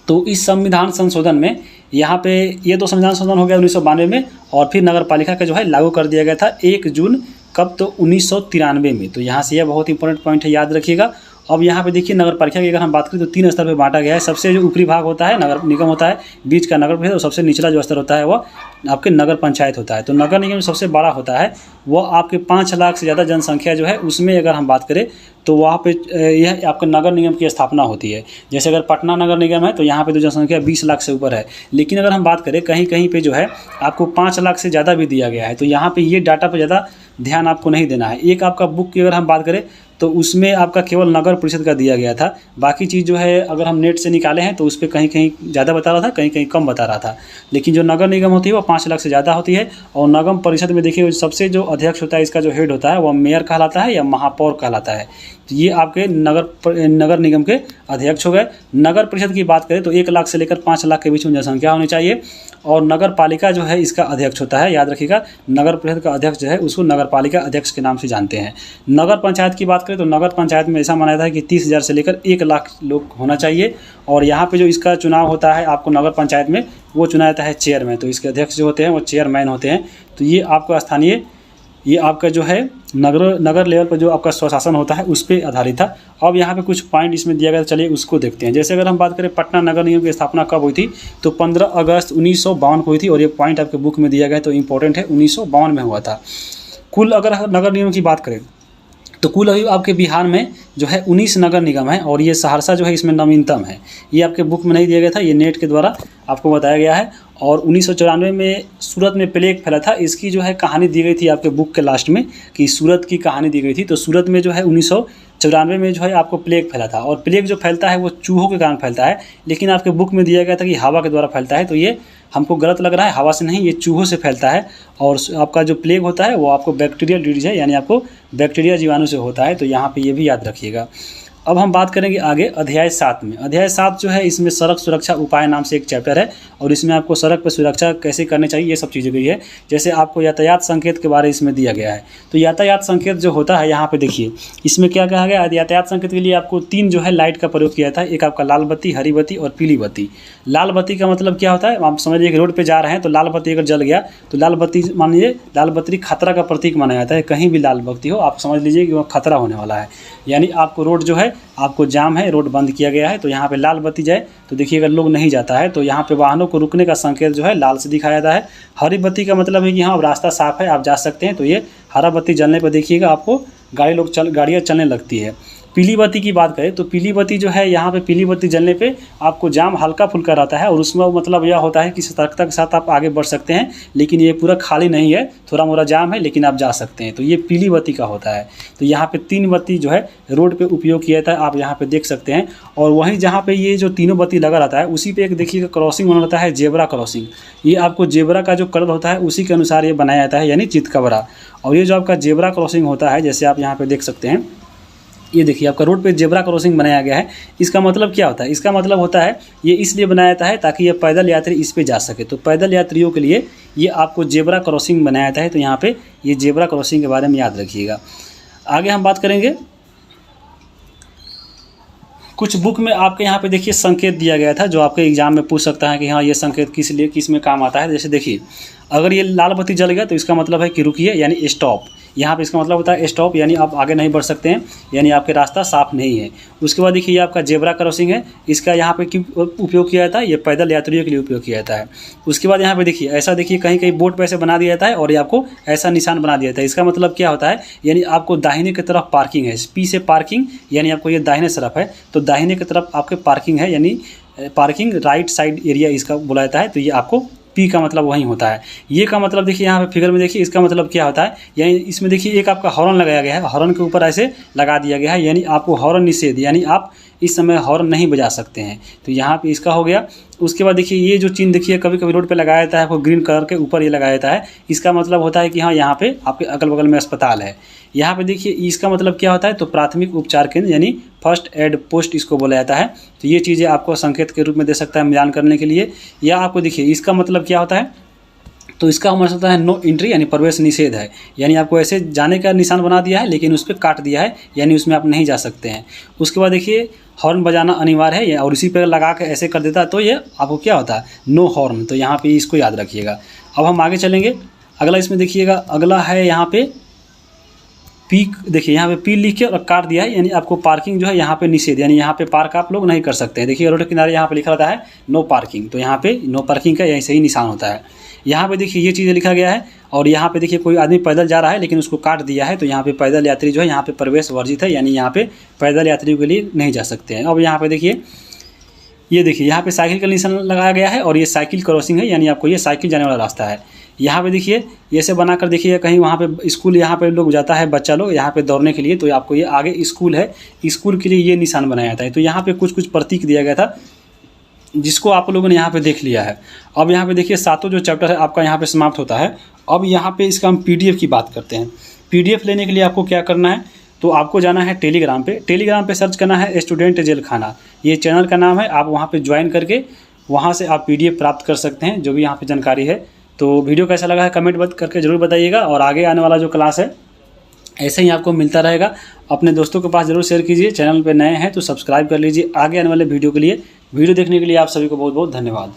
तो इस संविधान संशोधन में यहाँ पे ये तो संविधान संशोधन हो गया 1992 में, और फिर नगर पालिका का जो है लागू कर दिया गया था 1 जून कब, तो 1993 में। तो यहाँ से यह बहुत इंपॉर्टेंट पॉइंट है, याद रखिएगा। अब यहाँ पे देखिए नगर पालिका की अगर हम बात करें तो 3 स्तर पे बांटा गया है। सबसे जो ऊपरी भाग होता है नगर निगम होता है, बीच का नगर परिषद और सबसे निचला जो स्तर होता है वह आपके नगर पंचायत होता है। तो नगर निगम जो सबसे बड़ा होता है वह आपके 5 लाख से ज़्यादा जनसंख्या जो है उसमें अगर हम बात करें तो वहाँ पे यह आपके नगर निगम की स्थापना होती है। जैसे अगर पटना नगर निगम है तो यहाँ पे तो जनसंख्या 20 लाख से ऊपर है, लेकिन अगर हम बात करें कहीं कहीं पे जो है आपको 5 लाख से ज़्यादा भी दिया गया है। तो यहाँ पे ये डाटा पे ज़्यादा ध्यान आपको नहीं देना है। एक आपका बुक की अगर हम बात करें तो उसमें आपका केवल नगर परिषद का दिया गया था, बाकी चीज़ जो है अगर हम नेट से निकाले हैं तो उस पर कहीं कहीं ज़्यादा बता रहा था, कहीं कहीं कम बता रहा था। लेकिन जो नगर निगम होती है वो 5 लाख से ज़्यादा होती है। और नगर परिषद में देखिए सबसे जो अध्यक्ष होता है, इसका जो हेड होता है वह मेयर कहलाता है या महापौर कहलाता है। तो ये आपके नगर निगम के अध्यक्ष हो गए। नगर परिषद की बात करें तो 1 लाख से लेकर 5 लाख के बीच में जनसंख्या होनी चाहिए। और नगर पालिका जो है इसका अध्यक्ष होता है, याद रखिएगा। नगर परिषद का अध्यक्ष जो है उसको नगर पालिका अध्यक्ष के नाम से जानते हैं। नगर पंचायत की बात करें तो नगर पंचायत में ऐसा माना जाता है कि 30,000 से लेकर 1 लाख लोग होना चाहिए। और यहाँ पे जो इसका चुनाव होता है आपको नगर पंचायत में वो चुना जाता है चेयरमैन। तो इसके अध्यक्ष जो होते हैं वो चेयरमैन होते हैं। तो ये आपका स्थानीय, ये आपका जो है नगर लेवल पर जो आपका स्वशासन होता है उस पर आधारित था। अब यहाँ पे कुछ पॉइंट इसमें दिया गया, चलिए उसको देखते हैं। जैसे अगर हम बात करें पटना नगर निगम की स्थापना कब हुई थी, तो 15 अगस्त 1952 को हुई थी। और ये पॉइंट आपके बुक में दिया गया है तो इंपॉर्टेंट है, 1952 में हुआ था। कुल अगर नगर निगम की बात करें तो कुल अभी आपके बिहार में जो है 19 नगर निगम है और ये सहरसा जो है इसमें नवीनतम है। ये आपके बुक में नहीं दिया गया था, ये नेट के द्वारा आपको बताया गया है। और 1994 में सूरत में प्लेग फैला था, इसकी जो है कहानी दी गई थी आपके बुक के लास्ट में कि सूरत की कहानी दी गई थी। तो सूरत में जो है 1994 में जो है आपको प्लेग फैला था। और प्लेग जो फैलता है वो चूहों के कारण फैलता है, लेकिन आपके बुक में दिया गया था कि हवा के द्वारा फैलता है। तो ये हमको गलत लग रहा है, हवा से नहीं, ये चूहों से फैलता है। और आपका जो प्लेग होता है वो आपको बैक्टीरियल डिजीज है, यानी आपको बैक्टीरिया जीवाणु से होता है। तो यहाँ पे ये भी याद रखिएगा। अब हम बात करेंगे आगे अध्याय 7 में। अध्याय 7 जो है इसमें सड़क सुरक्षा उपाय नाम से एक चैप्टर है और इसमें आपको सड़क पर सुरक्षा कैसे करनी चाहिए ये सब चीज़ें गई है। जैसे आपको यातायात संकेत के बारे में इसमें दिया गया है। तो यातायात संकेत जो होता है यहाँ पे देखिए इसमें क्या कहा गया, यातायात संकेत के लिए आपको 3 जो है लाइट का प्रयोग किया था। एक आपका लाल बत्ती, हरी बत्ती और पीली बत्ती। लाल बत्ती का मतलब क्या होता है, आप समझ लीजिए रोड पर जा रहे हैं तो लाल बत्ती अगर जल गया तो लाल बत्ती मान लीजिए, लाल बत्ती खतरा का प्रतीक माना जाता है। कहीं भी लाल बत्ती हो आप समझ लीजिए कि वह खतरा होने वाला है, यानी आपको रोड जो है आपको जाम है, रोड बंद किया गया है। तो यहाँ पे लाल बत्ती जाए तो देखिए अगर लोग नहीं जाता है तो यहाँ पे वाहनों को रुकने का संकेत जो है लाल से दिखाया जाता है। हरी बत्ती का मतलब है कि हाँ अब रास्ता साफ है, आप जा सकते हैं। तो ये हरा बत्ती जलने पर देखिएगा आपको गाड़ियाँ चलने लगती है। पीली बत्ती की बात करें तो पीली बत्ती जो है यहाँ पे पीली बत्ती जलने पे आपको जाम हल्का फुल्का रहता है और उसमें मतलब यह होता है कि सतर्कता के साथ आप आगे बढ़ सकते हैं, लेकिन ये पूरा खाली नहीं है, थोड़ा मोड़ा जाम है लेकिन आप जा सकते हैं। तो ये पीली बत्ती का होता है। तो यहाँ पे 3 बत्ती जो है रोड पे उपयोग किया था, आप यहाँ पे देख सकते हैं। और वहीं जहाँ पे ये जो तीनों बत्ती लगा रहता है उसी पे एक देखिएगा क्रॉसिंग बना रहता है, जेब्रा क्रॉसिंग। ये आपको जेब्रा का जो कलर होता है उसी के अनुसार ये बनाया जाता है, यानी चितकबरा। और ये जो आपका जेब्रा क्रॉसिंग होता है जैसे आप यहाँ पे देख सकते हैं, ये देखिए आपका रोड पे जेब्रा क्रॉसिंग बनाया गया है। इसका मतलब क्या होता है, इसका मतलब होता है ये इसलिए बनाया जाता है ताकि ये पैदल यात्री इस पे जा सके। तो पैदल यात्रियों के लिए ये आपको जेब्रा क्रॉसिंग बनाया जाता है। तो यहाँ पे ये जेब्रा क्रॉसिंग के बारे में याद रखिएगा। आगे हम बात करेंगे, कुछ बुक में आपके यहाँ पे देखिए संकेत दिया गया था जो आपके एग्जाम में पूछ सकता है कि हाँ ये संकेत किस में काम आता है। जैसे देखिए अगर ये लाल बत्ती जल गया तो इसका मतलब है कि रुकिए, यानी स्टॉप। यहाँ पे इसका मतलब होता है स्टॉप, यानी आप आगे नहीं बढ़ सकते हैं, यानी आपके रास्ता साफ नहीं है। उसके बाद देखिए ये आपका जेब्रा क्रॉसिंग है, इसका यहाँ पे क्यों उपयोग किया जाता है, ये पैदल यात्रियों के लिए उपयोग किया जाता है। उसके बाद यहाँ पे देखिए ऐसा देखिए कहीं कहीं बोर्ड पे ऐसे बना दिया जाता है और ये आपको ऐसा निशान बना दिया जाता है। इसका मतलब क्या होता है, यानी आपको दाहिने की तरफ पार्किंग है, पी से पार्किंग, यानी आपको ये दाहिने तरफ है तो दाहिने की तरफ आपके पार्किंग है, यानी पार्किंग राइट साइड एरिया इसका बोला जाता है। तो ये आपको पी का मतलब वही होता है। ये का मतलब देखिए यहाँ पे फिगर में देखिए इसका मतलब क्या होता है, यानी इसमें देखिए एक आपका हॉर्न लगाया गया है, हॉर्न के ऊपर ऐसे लगा दिया गया है, यानी आपको हॉर्न निषेध, यानी आप इस समय हॉर्न नहीं बजा सकते हैं। तो यहाँ पे इसका हो गया। उसके बाद देखिए ये जो चिन्ह देखिए कभी कभी रोड पे लगाया जाता है, आपको ग्रीन कलर के ऊपर ये लगाया जाता है। इसका मतलब होता है कि हाँ यहाँ पे आपके अगल बगल में अस्पताल है, यहाँ पे देखिए इसका मतलब क्या होता है, तो प्राथमिक उपचार केंद्र यानी फर्स्ट एड पोस्ट इसको बोला जाता है। तो ये चीज़ें आपको संकेत के रूप में दे सकता है मिलान करने के लिए। या आपको देखिए इसका मतलब क्या होता है, तो इसका मतलब होता है नो एंट्री यानी प्रवेश निषेध है, यानी आपको ऐसे जाने का निशान बना दिया है लेकिन उस पर काट दिया है, यानी उसमें आप नहीं जा सकते हैं। उसके बाद देखिए हॉर्न बजाना अनिवार्य है, और इसी पर लगा के ऐसे कर देता है तो ये आपको क्या होता है, नो हॉर्न। तो यहाँ पे इसको याद रखिएगा। अब हम आगे चलेंगे, अगला इसमें देखिएगा, अगला है यहाँ पे पी। देखिए यहाँ पे पी लिख के और काट दिया है, यानी आपको पार्किंग जो है यहाँ पे निषेध, यानी यहाँ पे पार्क आप लोग नहीं कर सकते हैं। देखिए रोड के किनारे यहाँ पे लिखा रहता है नो पार्किंग, तो यहाँ पे नो पार्किंग का यही सही निशान होता है। यहाँ पे देखिए ये चीज़ें लिखा गया है, और यहाँ पे देखिए कोई आदमी पैदल जा रहा है लेकिन उसको काट दिया है, तो यहाँ पे पैदल यात्री जो है यहाँ पे प्रवेश वर्जित है, यानी यहाँ पे पैदल यात्रियों के लिए नहीं जा सकते हैं। अब यहाँ पे देखिए, ये देखिए यहाँ पे साइकिल का निशान लगाया गया है, और ये साइकिल क्रॉसिंग है, यानी आपको ये साइकिल जाने वाला रास्ता है। यहाँ पे देखिए ये से बनाकर देखिए कहीं वहाँ पे स्कूल, यहाँ पे लोग जाता है बच्चा लोग यहाँ पे दौड़ने के लिए, तो आपको ये आगे स्कूल है, स्कूल के लिए ये निशान बनाया जाता है। तो यहाँ पे कुछ प्रतीक दिया गया था जिसको आप लोगों ने यहाँ पे देख लिया है। अब यहाँ पे देखिए सातों जो चैप्टर है आपका यहाँ पे समाप्त होता है। अब यहाँ पे इसका हम PDF की बात करते हैं। PDF लेने के लिए आपको क्या करना है, तो आपको जाना है टेलीग्राम पे। टेलीग्राम पे सर्च करना है स्टूडेंट जेल खाना, ये चैनल का नाम है। आप वहाँ पे ज्वाइन करके वहाँ से आप PDF प्राप्त कर सकते हैं, जो भी यहाँ पे जानकारी है। तो वीडियो कैसा लगा है कमेंट करके ज़रूर बताइएगा, और आगे आने वाला जो क्लास है ऐसे ही आपको मिलता रहेगा। अपने दोस्तों के पास ज़रूर शेयर कीजिए। चैनल पे नए हैं तो सब्सक्राइब कर लीजिए आगे आने वाले वीडियो के लिए। वीडियो देखने के लिए आप सभी को बहुत बहुत धन्यवाद।